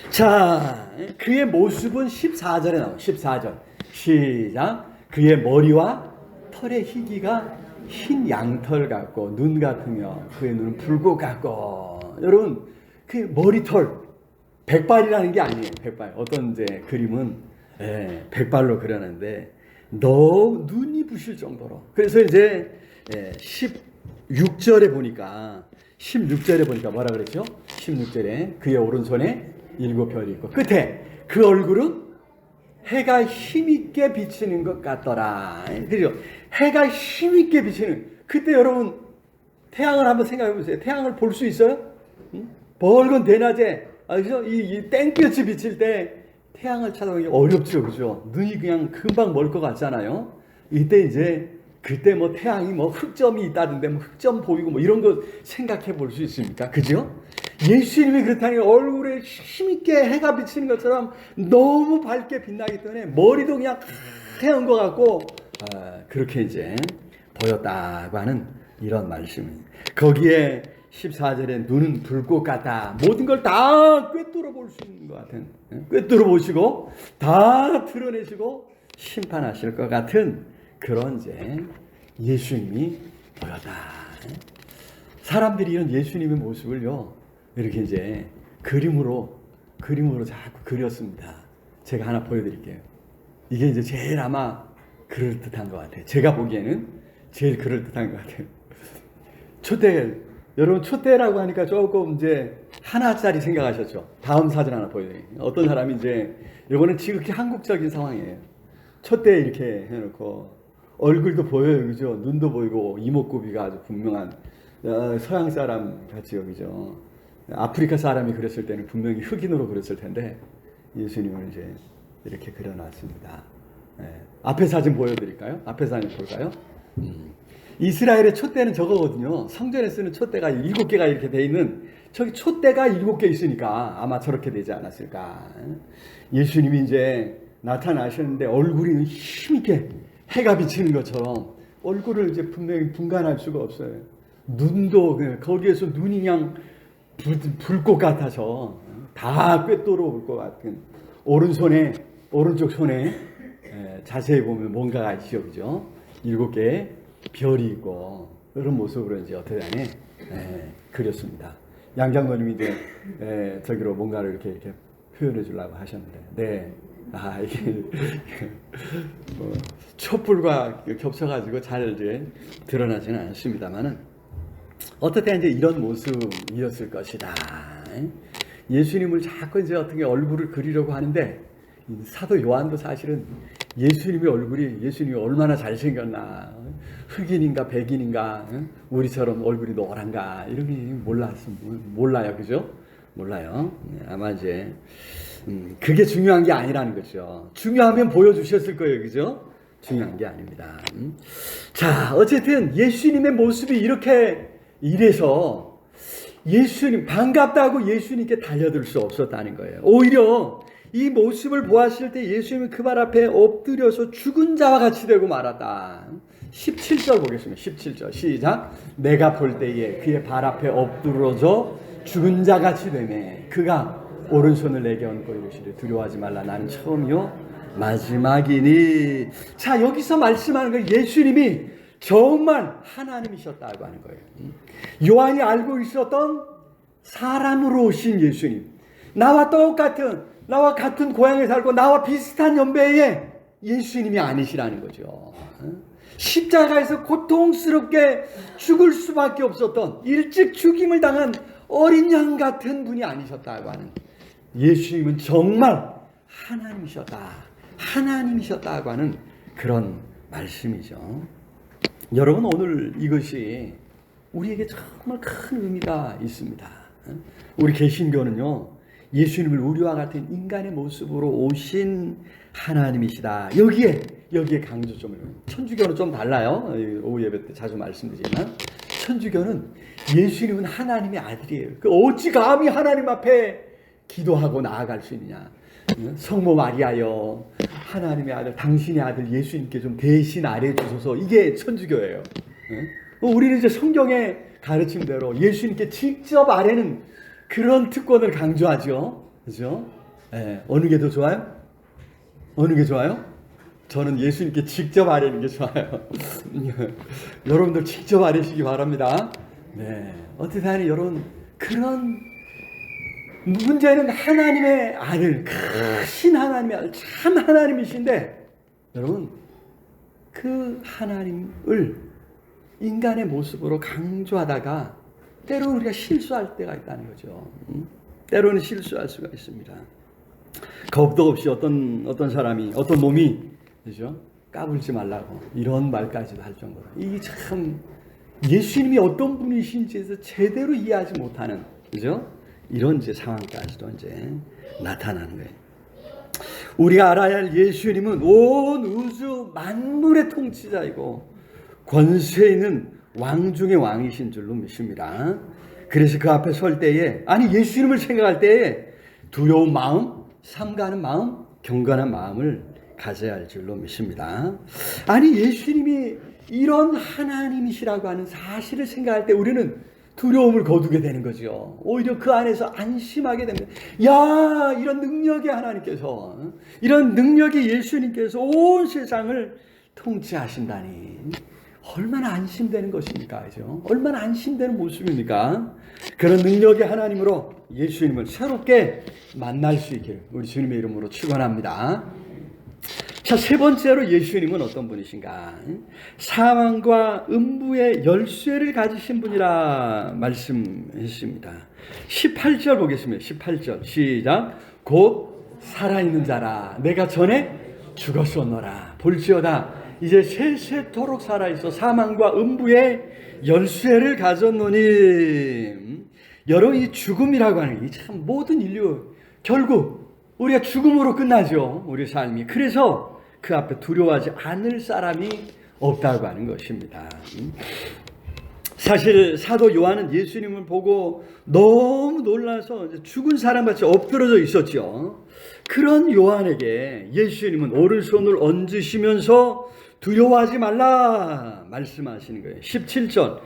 자, 그의 모습은 14절에 나와요. 14절. 시작. 그의 머리와 털의 희기가 흰 양털 같고 눈 같으며 그의 눈은 불꽃 같고. 여러분, 그 머리털 백발이라는 게 아니에요. 백발. 어떤 이제 그림은 백발로 그려놨는데 너무 눈이 부실 정도로. 그래서 이제 16절에 보니까 뭐라 그랬죠? 16절에 그의 오른손에 7별이 있고 끝에 그 얼굴은 해가 힘있게 비치는 것 같더라. 그죠? 해가 힘있게 비치는. 그때 여러분 태양을 한번 생각해 보세요. 태양을 볼 수 있어요? 응? 벌건 대낮에 그죠? 이 땡볕이 비칠 때 태양을 찾아보기 어렵죠, 그죠? 눈이 그냥 금방 멀 것 같잖아요. 이때 이제 그때 뭐 태양이 뭐 흑점이 있다던데 뭐 흑점 보이고 뭐 이런 거 생각해 볼 수 있습니까? 그죠? 예수님이 그렇다니 얼굴에 힘있게 해가 비치는 것처럼 너무 밝게 빛나기 때문에 머리도 그냥 하얀 것 같고 그렇게 이제 보였다고 하는 이런 말씀입니다. 거기에 14절에 눈은 불꽃 같다. 모든 걸 다 꿰뚫어 볼 수 있는 것 같은, 꿰뚫어 보시고 다 드러내시고 심판하실 것 같은 그런 이제 예수님이 보였다. 사람들이 이런 예수님의 모습을요 이렇게 이제 그림으로 자꾸 그렸습니다. 제가 하나 보여드릴게요. 이게 이제 제일 아마 그럴 듯한 것 같아요. 제가 보기에는 제일 그럴 듯한 것 같아요. 여러분 촛대라고 하니까 조금 이제 하나짜리 생각하셨죠? 다음 사진 하나 보여드릴게요. 어떤 사람이 이제 이거는 지극히 한국적인 상황이에요. 촛대 이렇게 해놓고 얼굴도 보여요, 그죠? 눈도 보이고 이목구비가 아주 분명한 서양 사람 같지요, 그죠? 아프리카 사람이 그렸을 때는 분명히 흑인으로 그렸을 텐데 예수님을 이제 이렇게 그려놨습니다. 앞에 사진 보여드릴까요? 앞에 사진 볼까요? 이스라엘의 촛대는 저거거든요. 성전에 쓰는 촛대가 7개가 이렇게 돼 있는 저기 촛대가 7개 있으니까 아마 저렇게 되지 않았을까. 예수님이 이제 나타나셨는데 얼굴이 힘있게 해가 비치는 것처럼 얼굴을 이제 분명히 분간할 수가 없어요. 눈도 거기에서 눈이 그냥 불꽃 같아서 다 꿰뚫어 올 것 같은 오른쪽 손에 자세히 보면 뭔가가 있죠, 그죠? 7개의 별이 있고 그런 모습으로 이제 어떻게 하네 그렸습니다. 양 장로님이 이제 저기로 뭔가를 이렇게 표현해 주려고 하셨는데, 이게 촛불과 겹쳐가지고 잘 이제 드러나지는 않습니다만은 어떻게 이제 이런 모습이었을 것이다. 예수님을 자꾸 이제 어떻게 얼굴을 그리려고 하는데 사도 요한도 사실은 예수님이 얼마나 잘생겼나, 흑인인가 백인인가, 우리처럼 얼굴이 노란가 이런 게 몰라요, 그죠? 몰라요. 아마 이제 그게 중요한 게 아니라는 거죠. 중요하면 보여주셨을 거예요, 그죠? 중요한 게 아닙니다. 자, 어쨌든 예수님의 모습이 이래서 예수님 반갑다고 예수님께 달려들 수 없었다는 거예요. 오히려 이 모습을 보았을 때 예수님은 그 발 앞에 엎드려서 죽은 자와 같이 되고 말았다. 17절 보겠습니다. 17절 시작. 내가 볼 때에 그의 발 앞에 엎드러져 죽은 자 같이 되매 그가 오른손을 내게 얹고 이르시되 두려워하지 말라 나는 처음이요 마지막이니. 자, 여기서 말씀하는 건 예수님이 정말 하나님이셨다고 하는 거예요. 요한이 알고 있었던 사람으로 오신 예수님, 나와 같은 고향에 살고 나와 비슷한 연배의 예수님이 아니시라는 거죠. 십자가에서 고통스럽게 죽을 수밖에 없었던 일찍 죽임을 당한 어린 양 같은 분이 아니셨다고 하는, 예수님은 정말 하나님이셨다고 하는 그런 말씀이죠. 여러분, 오늘 이것이 우리에게 정말 큰 의미가 있습니다. 우리 개신교는요, 예수님을 우리와 같은 인간의 모습으로 오신 하나님이시다. 여기에 강조점을. 천주교는 좀 달라요. 오후 예배 때 자주 말씀드리지만 천주교는 예수님은 하나님의 아들이에요. 어찌 감히 하나님 앞에 기도하고 나아갈 수 있느냐. 성모 마리아여, 하나님의 아들, 당신의 아들 예수님께 좀 대신 아뢰 주소서. 이게 천주교예요. 우리는 이제 성경의 가르침대로 예수님께 직접 아뢰는 그런 특권을 강조하죠. 그죠? 어느 게 더 좋아요? 어느 게 좋아요? 저는 예수님께 직접 아뢰는 게 좋아요. 여러분들 직접 아뢰시기 바랍니다. 네. 어떻게 하니 여러분, 그런 문제는 하나님의 아들, 크신 하나님의 아들, 참 하나님이신데 여러분 그 하나님을 인간의 모습으로 강조하다가 때로는 우리가 실수할 때가 있다는 거죠. 때로는 실수할 수가 있습니다. 겁도 없이 어떤 사람이, 어떤 놈이, 그죠? 까불지 말라고 이런 말까지도 할 정도로, 이게 참 예수님이 어떤 분이신지에서 제대로 이해하지 못하는, 그죠? 이런 이제 상황까지도 이제 나타나는 거예요. 우리가 알아야 할 예수님은 온 우주 만물의 통치자이고 권세 있는 왕 중의 왕이신 줄로 믿습니다. 그래서 그 앞에 설 때에, 아니 예수님을 생각할 때에 두려운 마음, 삼가하는 마음, 경건한 마음을 가져야 할 줄로 믿습니다. 아니 예수님이 이런 하나님이시라고 하는 사실을 생각할 때 우리는 두려움을 거두게 되는 거죠. 오히려 그 안에서 안심하게 됩니다. 야, 이런 능력의 하나님께서, 이런 능력의 예수님께서 온 세상을 통치하신다니 얼마나 안심되는 것입니까? 그죠? 얼마나 안심되는 모습입니까? 그런 능력의 하나님으로 예수님을 새롭게 만날 수 있기를 우리 주님의 이름으로 축원합니다. 자, 세 번째로 예수님은 어떤 분이신가? 사망과 음부의 열쇠를 가지신 분이라 말씀했습니다. 18절 보겠습니다. 18절 시작. 곧 살아있는 자라 내가 전에 죽었었노라. 볼지어다 이제 세세토록 살아있어 사망과 음부의 열쇠를 가졌노니. 여러분, 이 죽음이라고 하는 게 참 모든 인류 결국 우리가 죽음으로 끝나죠. 우리 삶이. 그래서 그 앞에 두려워하지 않을 사람이 없다고 하는 것입니다. 사실 사도 요한은 예수님을 보고 너무 놀라서 죽은 사람같이 엎드러져 있었죠. 그런 요한에게 예수님은 오른손을 얹으시면서 두려워하지 말라 말씀하시는 거예요. 17절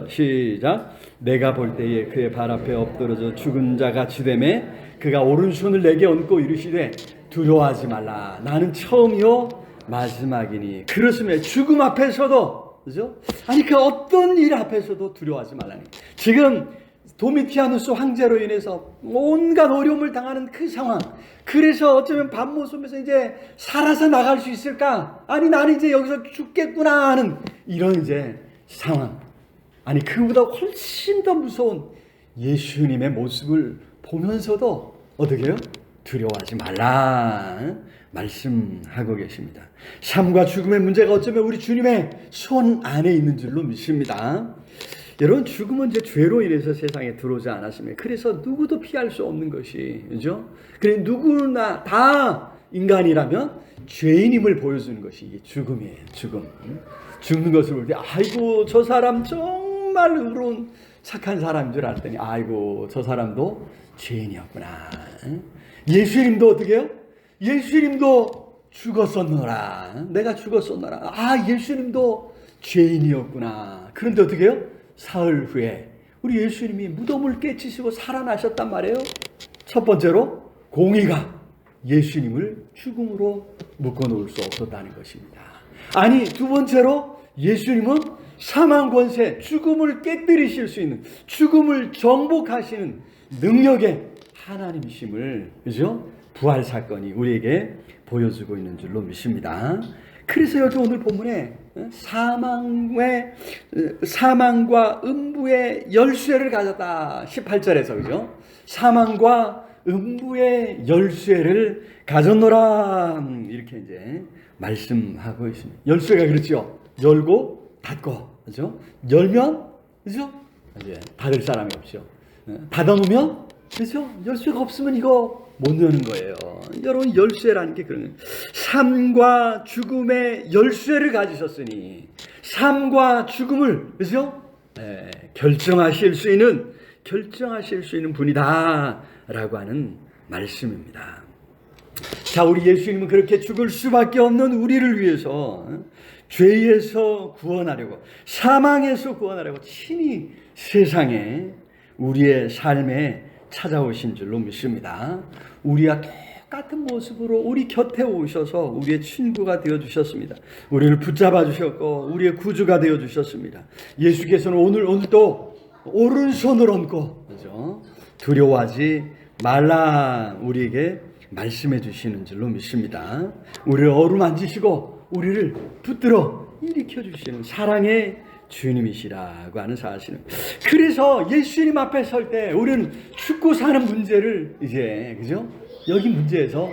시작. 내가 볼 때에 그의 발 앞에 엎드러져 죽은 자 같이 되매 그가 오른손을 내게 얹고 이르시되 두려워하지 말라 나는 처음이요 마지막이니. 그렇습니다. 죽음 앞에서도, 그죠? 아니 그 어떤 일 앞에서도 두려워하지 말라니. 지금 도미티아누스 황제로 인해서 온갖 어려움을 당하는 그 상황. 그래서 어쩌면 밤모섬에서 이제 살아서 나갈 수 있을까? 아니 나는 이제 여기서 죽겠구나 하는 이런 이제 상황. 아니 그보다 훨씬 더 무서운 예수님의 모습을 보면서도 어떻게 해요? 두려워하지 말라 말씀하고 계십니다. 삶과 죽음의 문제가 어쩌면 우리 주님의 손 안에 있는 줄로 믿습니다. 여러분, 죽음은 이제 죄로 인해서 세상에 들어오지 않았습니까? 그래서 누구도 피할 수 없는 것이, 그죠? 그래 누구나 다 인간이라면 죄인임을 보여주는 것이 이게 죽음이에요. 죽는 것을 볼 때 아이고 저 사람 정말 의로운 착한 사람인 줄 알았더니 아이고 저 사람도 죄인이었구나. 예수님도 어떻게 해요? 예수님도 죽었었노라. 내가 죽었었노라. 아, 예수님도 죄인이었구나. 그런데 어떻게 해요? 사흘 후에 우리 예수님이 무덤을 깨치시고 살아나셨단 말이에요. 첫 번째로 공의가 예수님을 죽음으로 묶어놓을 수 없었다는 것입니다. 아니 두 번째로 예수님은 사망 권세, 죽음을 깨뜨리실 수 있는, 죽음을 정복하시는 능력의 하나님이심을, 그죠? 부활 사건이 우리에게 보여주고 있는 줄로 믿습니다. 그래서 여기 오늘 본문에 사망과 음부의 열쇠를 가졌다. 18절에서, 그죠? 사망과 음부의 열쇠를 가졌노라. 이렇게 이제 말씀하고 있습니다. 열쇠가 그렇죠. 열고 닫고, 그죠? 열면, 그죠? 이제 닫을 사람이 없죠. 닫아놓으면, 그죠? 열쇠가 없으면 이거 못 여는 거예요. 여러분, 열쇠라는 게 그런 거예요. 삶과 죽음의 열쇠를 가지셨으니 삶과 죽음을, 그죠? 결정하실 수 있는 분이다라고 하는 말씀입니다. 자, 우리 예수님은 그렇게 죽을 수밖에 없는 우리를 위해서 죄에서 구원하려고, 사망에서 구원하려고 친히 세상에 우리의 삶에 찾아오신 줄로 믿습니다. 우리와 똑같은 모습으로 우리 곁에 오셔서 우리의 친구가 되어주셨습니다. 우리를 붙잡아 주셨고 우리의 구주가 되어주셨습니다. 예수께서는 오늘도 오른손을 얹고, 그죠? 두려워하지 말라 우리에게 말씀해 주시는 줄로 믿습니다. 우리를 어루만지시고 우리를 붙들어 일으켜 주시는 사랑의 주님이시라고 하는 사실은, 그래서 예수님 앞에 설 때 우리는 죽고 사는 문제를 이제 그죠? 여기 문제에서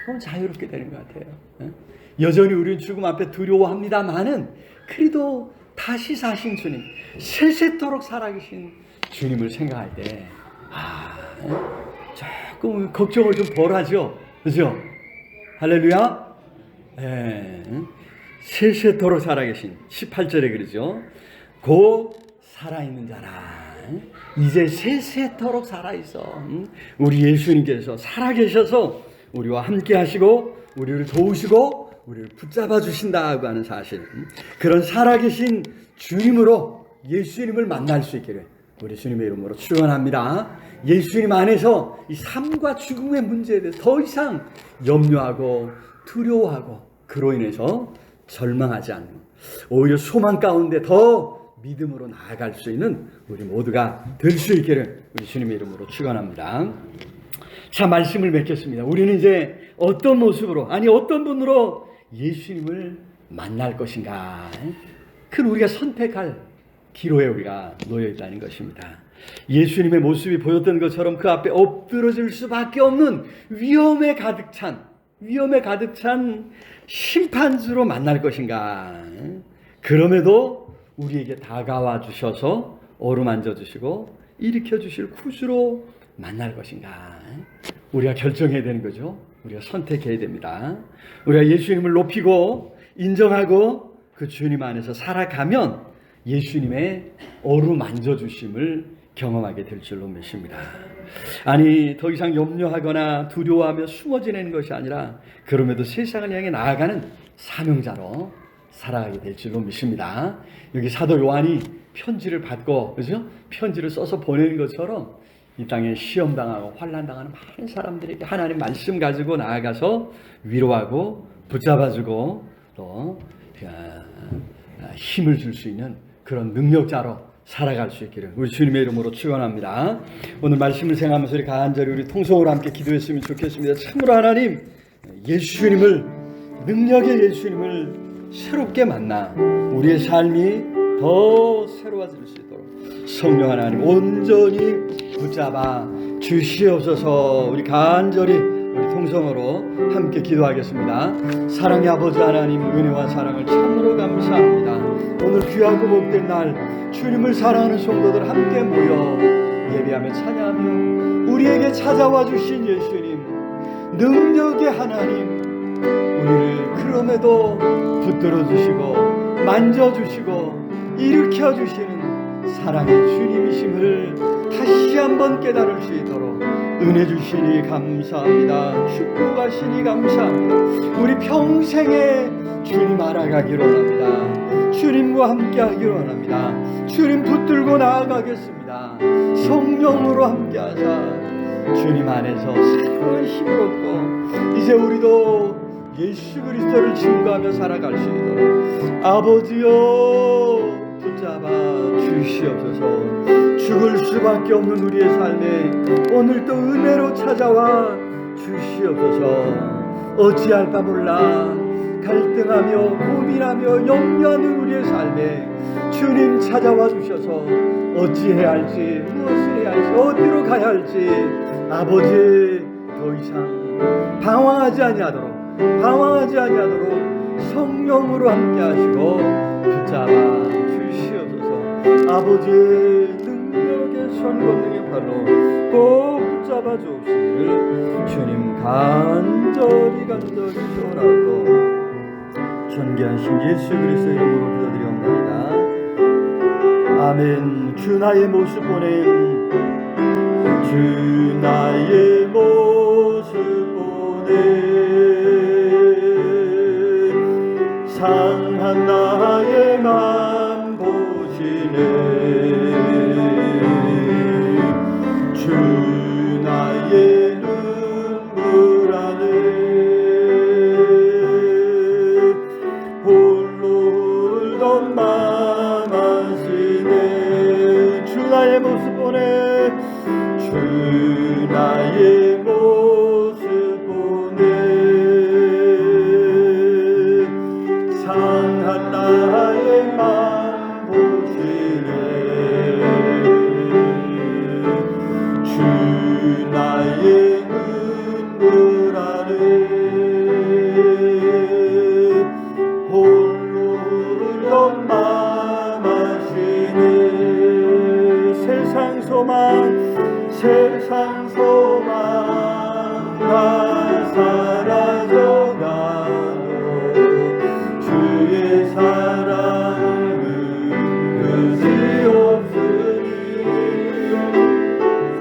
조금 자유롭게 되는 것 같아요. 여전히 우리는 죽음 앞에 두려워합니다만은 그래도 다시 사신 주님, 세세토록 살아계신 주님을 생각할 때 조금 걱정을 좀 덜하죠. 그죠? 할렐루야. 세세토록 살아계신 18절에 그러죠. 곧 살아있는 자라. 이제 세세토록 살아있어. 우리 예수님께서 살아계셔서 우리와 함께 하시고 우리를 도우시고 우리를 붙잡아 주신다고 하는 사실, 그런 살아계신 주님으로 예수님을 만날 수 있기를 우리 주님의 이름으로 축원합니다. 예수님 안에서 이 삶과 죽음의 문제에 대해서 더 이상 염려하고 두려워하고 그로 인해서 절망하지 않는, 오히려 소망 가운데 더 믿음으로 나아갈 수 있는 우리 모두가 될 수 있기를 우리 주님의 이름으로 축원합니다. 자, 말씀을 맺겠습니다. 우리는 이제 어떤 모습으로, 아니 어떤 분으로 예수님을 만날 것인가? 그건 우리가 선택할 기로에 우리가 놓여 있다는 것입니다. 예수님의 모습이 보였던 것처럼 그 앞에 엎드러질 수밖에 없는 위험에 가득 찬 심판주로 만날 것인가? 그럼에도 우리에게 다가와 주셔서 어루만져 주시고 일으켜 주실 구주로 만날 것인가? 우리가 결정해야 되는 거죠. 우리가 선택해야 됩니다. 우리가 예수님을 높이고 인정하고 그 주님 안에서 살아가면 예수님의 어루만져 주심을 경험하게 될 줄로 믿습니다. 아니, 더 이상 염려하거나 두려워하며 숨어 지내는 것이 아니라 그럼에도 세상을 향해 나아가는 사명자로 살아가게 될 줄로 믿습니다. 여기 사도 요한이 편지를 받고, 그죠? 편지를 써서 보내는 것처럼 이 땅에 시험당하고 환난당하는 많은 사람들에게 하나님 말씀 가지고 나아가서 위로하고 붙잡아주고 또 힘을 줄 수 있는 그런 능력자로 살아갈 수 있기를 우리 주님의 이름으로 축원합니다. 오늘 말씀을 생각하면서 우리 간절히 우리 통성으로 함께 기도했으면 좋겠습니다. 참으로 하나님, 예수님을, 능력의 예수님을 새롭게 만나 우리의 삶이 더 새로워질 수 있도록 성령 하나님 온전히 붙잡아 주시옵소서. 우리 간절히 우리 통성으로 함께 기도하겠습니다. 사랑의 아버지 하나님, 은혜와 사랑을 참으로 감사합니다. 오늘 귀하고 복된 날 주님을 사랑하는 성도들 함께 모여 예배하며 찬양하며 우리에게 찾아와 주신 예수님, 능력의 하나님, 우리를 그럼에도 붙들어 주시고 만져 주시고 일으켜 주시는 사랑의 주님이심을 다시 한번 깨달을 수 있도록 은혜 주시니 감사합니다. 축복하시니 감사합니다. 우리 평생에 주님 알아가기로 합니다. 주님과 함께 하기로 합니다. 주님 붙들고 나아가겠습니다. 성령으로 함께 하사 주님 안에서 새로운 힘을 얻고 이제 우리도 예수 그리스도를 증거하며 살아갈 수 있도록 아버지여 붙잡아 주시옵소서. 죽을 수밖에 없는 우리의 삶에 오늘도 은혜로 찾아와 주시옵소서. 어찌할 바 몰라 갈등하며 고민하며 염려하는 우리의 삶에 주님 찾아와 주셔서 어찌해야 할지, 무엇을 해야 할지, 어디로 가야 할지 아버지 더 이상 방황하지 아니하도록 성령으로 함께 하시고 붙잡아 주시옵소서. 아버지의 능력의 손 권능의 팔로 꼭 붙잡아 주옵시기를 주님 간절히 소원하고 존귀하신 예수 그리스도 이름으로 기도드리옵나이다. 아멘. 주 나의 모습 보낸 주 나의 모습 보낸 상한 나의 맘 보시네. 주 나의 눈물 안에 홀로 울던 맘 아시네. 주 나의 모습 보내 주 소망 세상 소망 다 사라져가도 주의 사랑은 끝이 없으니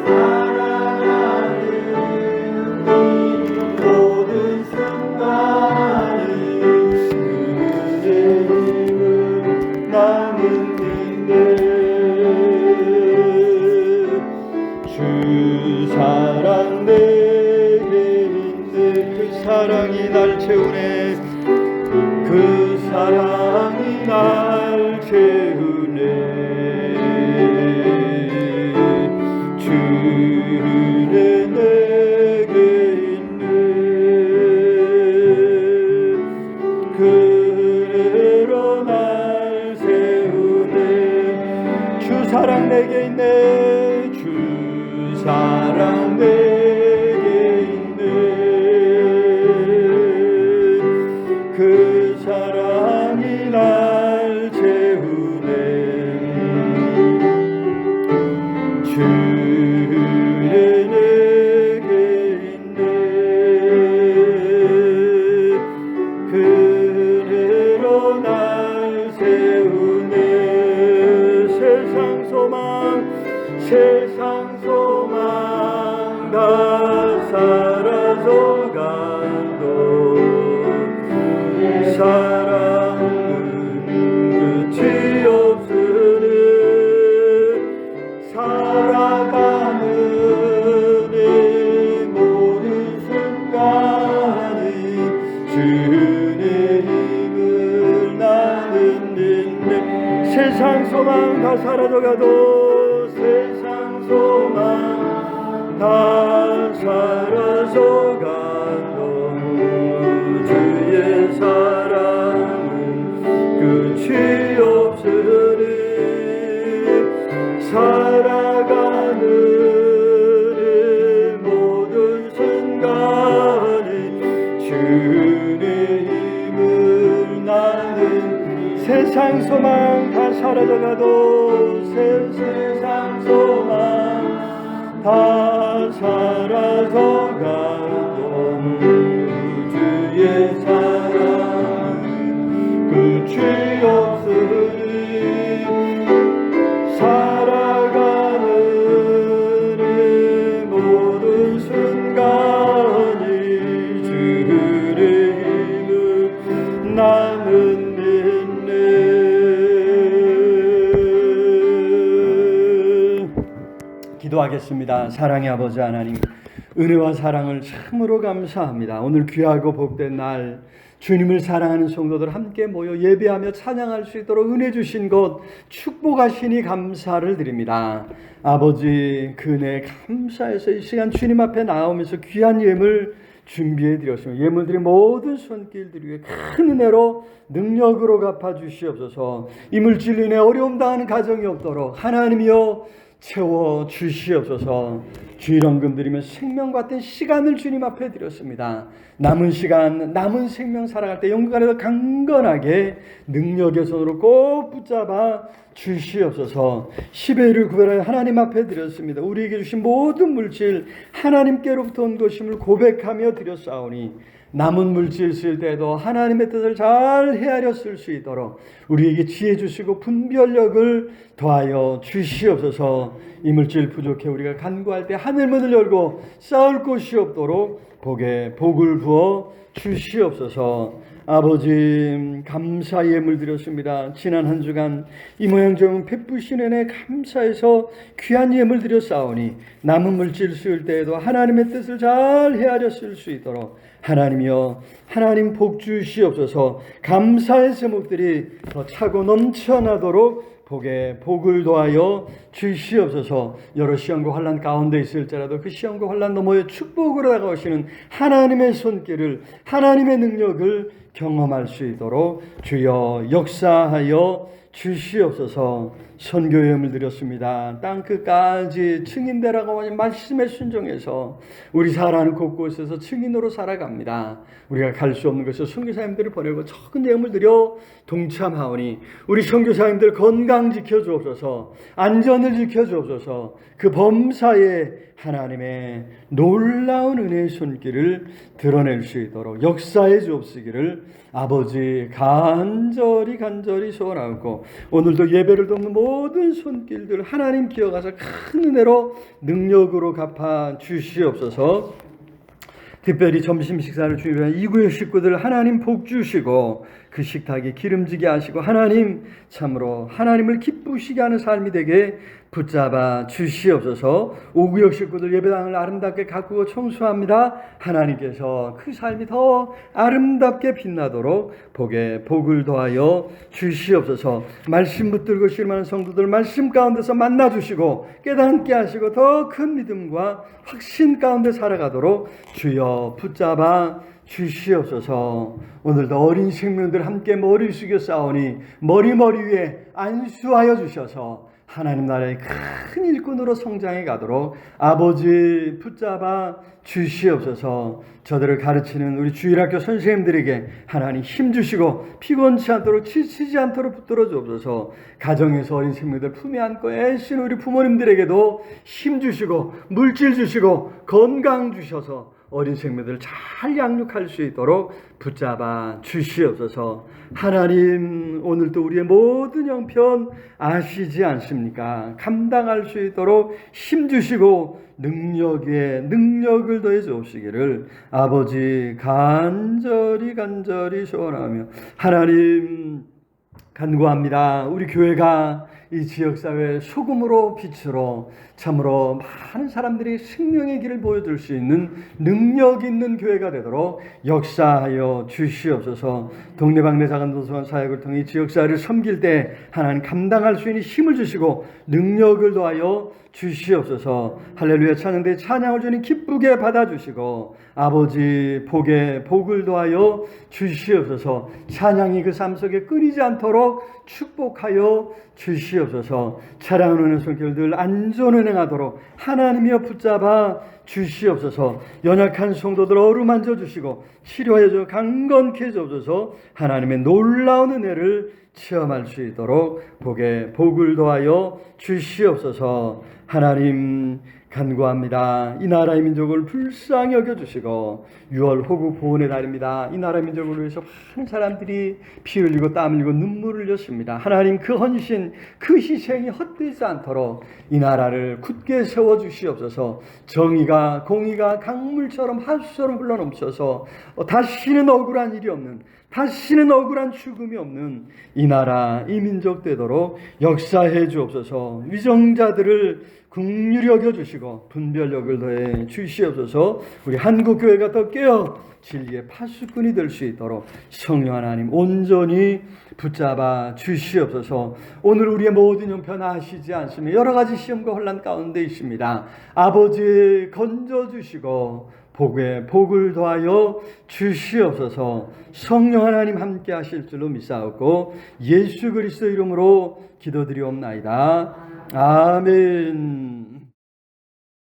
사랑하는 이 모든 순간이 그의 힘을 나는 믿네. 주 사랑 내게 있네. 그 사랑이 날 채우네. 그 사랑이 날 채우네. 주는 내게 있네. 그대로 날 세우네. 주 사랑 내게 있네. 주 사랑 내게 있네. 그 사랑이 날 채우네. 주는 내게 있네. 그대로 날 세우네. 세상 소망 세상 소망 다 사라져가도 사랑은 끝이 없으니 살아가는 이 모든 순간이 주의 힘을 나는 믿네. 세상 소망 다 사라져가도 세상 소망 다 사라져가도 주의 사랑은 끝이 없으니 살아가는 이 모든 순간이 주의 힘을 나는 세상 소망 다 사라져가도 세상 소망 다 사라져가도 주의 사랑은 끝이 없으니 살아가는 이 모든 순간이 주의 힘을 나는 믿네. 기도하겠습니다. 사랑의 아버지 하나님, 은혜와 사랑을 참으로 감사합니다. 오늘 귀하고 복된 날 주님을 사랑하는 성도들 함께 모여 예배하며 찬양할 수 있도록 은혜 주신 것 축복하시니 감사를 드립니다. 아버지 그 은혜 감사해서 이 시간 주님 앞에 나오면서 귀한 예물 준비해 드렸습니다. 예물 드린 모든 손길들 위해 큰 은혜로 능력으로 갚아 주시옵소서. 이물질로 인해 어려움 당하는 가정이 없도록 하나님이여 채워 주시옵소서. 주일원금 드리면 생명 같은 시간을 주님 앞에 드렸습니다. 남은 시간, 남은 생명 살아갈 때 영광 안에서 강건하게 능력의 손으로 꼭 붙잡아 주시옵소서. 10의 1을 구별하여 하나님 앞에 드렸습니다. 우리에게 주신 모든 물질 하나님께로부터 온 것임을 고백하며 드렸사오니 남은 물질 쓸 때도 하나님의 뜻을 잘 헤아려 쓸 수 있도록 우리에게 지혜 주시고 분별력을 더하여 주시옵소서. 이 물질 부족해 우리가 간구할 때 하늘문을 열고 쌓을 곳이 없도록 복에 복을 부어 주시옵소서. 아버지 감사 예물 드렸습니다. 지난 한 주간 이 모양 저양 베푸신 은혜 감사해서 귀한 예물 드렸사오니 남은 물질 쓸 때에도 하나님의 뜻을 잘 헤아려 쓸 수 있도록 하나님이여 하나님 복 주시옵소서. 감사의 제목들이 더 차고 넘쳐나도록 복에 복을 더하여 주시옵소서. 여러 시험과 환난 가운데 있을지라도 그 시험과 환난 너머에 축복으로 다가오시는 하나님의 손길을 하나님의 능력을 경험할 수 있도록 주여 역사하여 주시옵소서. 선교여행을 드렸습니다. 땅 끝까지 증인되라고 하는 말씀에 순종해서 우리 살아가는 곳곳에서 증인으로 살아갑니다. 우리가 갈 수 없는 것을 선교사님들을 보내고 적은 예물을 드려 동참하오니 우리 선교사님들 건강 지켜주옵소서. 안전을 지켜주옵소서. 그 범사에 하나님의 놀라운 은혜의 손길을 드러낼 수 있도록 역사해 주옵시기를 아버지 간절히 소원하고, 오늘도 예배를 돕는 모든 손길들 하나님 기억하사 큰 은혜로 능력으로 갚아 주시옵소서. 특별히 점심 식사를 준비한 이구의 식구들 하나님 복 주시고 그 식탁이 기름지게 하시고 하나님 참으로 하나님을 기쁘시게 하는 삶이 되게 붙잡아 주시옵소서. 오구역 식구들 예배당을 아름답게 가꾸고 청소합니다. 하나님께서 그 삶이 더 아름답게 빛나도록 복을 더하여 주시옵소서. 말씀 붙들고 실망하는 성도들 말씀 가운데서 만나 주시고 깨닫게 하시고 더 큰 믿음과 확신 가운데 살아가도록 주여 붙잡아 주시옵소서. 오늘도 어린 생명들 함께 머리 숙여 싸우니 머리 위에 안수하여 주셔서 하나님 나라의 큰 일꾼으로 성장해 가도록 아버지 붙잡아 주시옵소서. 저들을 가르치는 우리 주일학교 선생님들에게 하나님 힘 주시고 피곤치 않도록 지치지 않도록 붙들어 주옵소서. 가정에서 어린 생명들 품에 안고 애쓰는 우리 부모님들에게도 힘 주시고 물질 주시고 건강 주셔서 어린 생명들을 잘 양육할 수 있도록 붙잡아 주시옵소서. 하나님 오늘도 우리의 모든 형편 아시지 않습니까? 감당할 수 있도록 힘 주시고 능력에 능력을 더해 주옵시기를 아버지 간절히 소원하며 하나님 간구합니다. 우리 교회가 이 지역사회 소금으로 빛으로 참으로 많은 사람들이 생명의 길을 보여줄 수 있는 능력 있는 교회가 되도록 역사하여 주시옵소서. 동네방네 작은 도서관 사역을 통해 지역사회를 섬길 때 하나님 감당할 수 있는 힘을 주시고 능력을 더하여 주시옵소서. 할렐루야 찬양대 찬양을 주님 기쁘게 받아주시고 아버지 복을 더하여 주시옵소서. 찬양이 그 삶 속에 끊이지 않도록 축복하여 주시옵소서. 차량하는 손길들 안전운행하도록 하나님이여 붙잡아 주시옵소서. 연약한 성도들 어루만져 주시고 치료해 주 강건케 해 주옵소서. 하나님의 놀라운 은혜를 체험할 수 있도록 복을 더하여 주시옵소서. 하나님 간구합니다. 이 나라의 민족을 불쌍히 여겨주시고 6월 호국 보훈의 달입니다. 이 나라 민족을 위해서 많은 사람들이 피 흘리고 땀 흘리고 눈물을 흘렸습니다. 하나님 그 헌신 그 희생이 헛되지 않도록 이 나라를 굳게 세워주시옵소서. 정의가 공의가 강물처럼 하수처럼 흘러넘쳐서 다시는 억울한 일이 없는 다시는 억울한 죽음이 없는 이 나라 이 민족 되도록 역사해 주옵소서. 위정자들을 긍휼히 여겨주시고 분별력을 더해 주시옵소서. 우리 한국교회가 더 깨어 진리의 파수꾼이 될 수 있도록 성령 하나님 온전히 붙잡아 주시옵소서. 오늘 우리의 모든 형편 아시지 않으며 여러 가지 시험과 혼란 가운데 있습니다. 아버지 건져주시고 복을 더하여 주시옵소서. 성령 하나님 함께 하실 줄로 믿사옵고 예수 그리스도 이름으로 기도드리옵나이다. 아멘.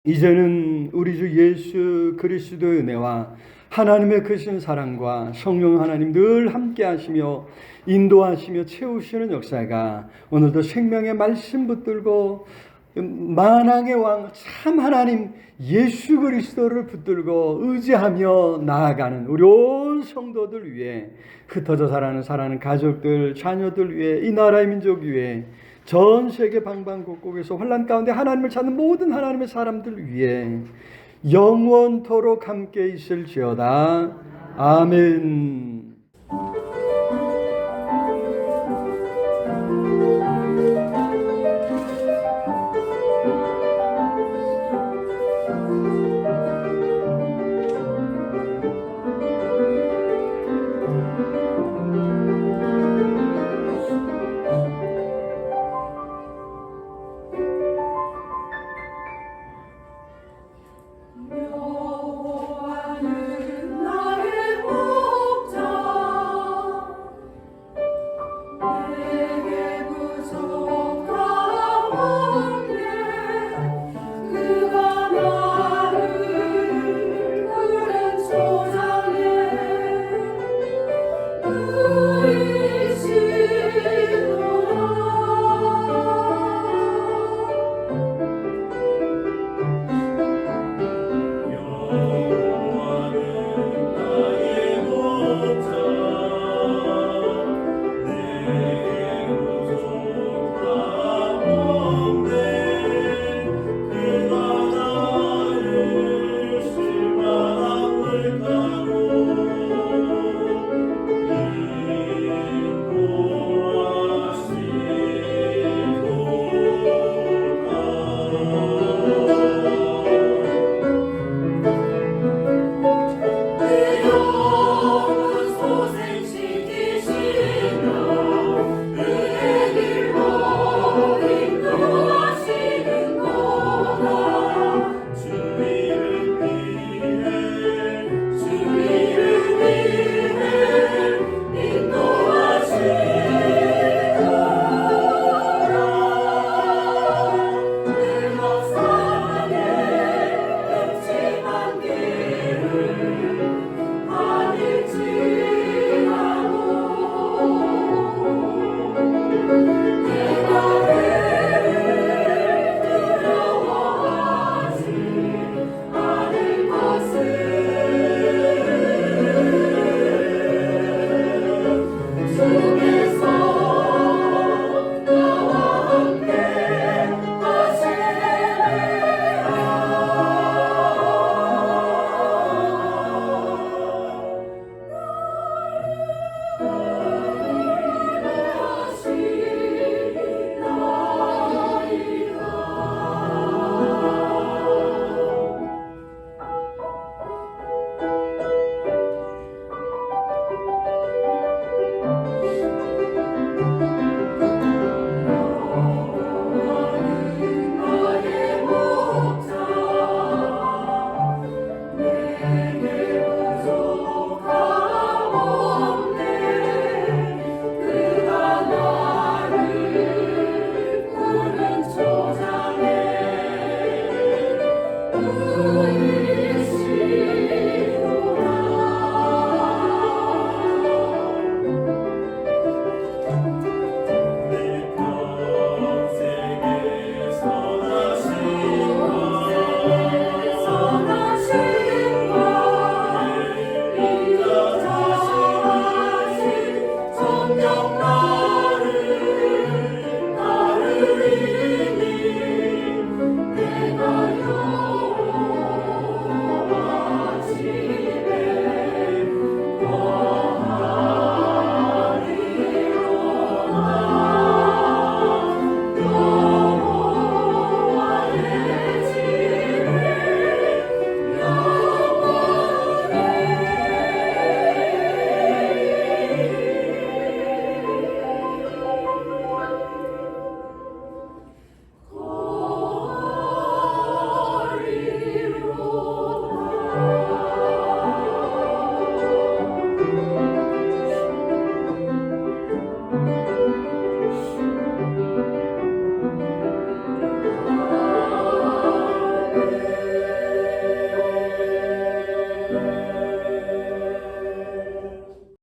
이제는 우리 주 예수 그리스도의 은혜와 하나님의 크신 사랑과 성령 하나님 늘 함께 하시며 인도하시며 채우시는 역사가 오늘도 생명의 말씀 붙들고 만왕의 왕 참 하나님 예수 그리스도를 붙들고 의지하며 나아가는 우리 온 성도들 위해 흩어져 살아가는 가족들 자녀들 위해 이 나라의 민족 위해 전 세계 방방곡곡에서 환난 가운데 하나님을 찾는 모든 하나님의 사람들 위해 영원토록 함께 있을지어다. 아멘.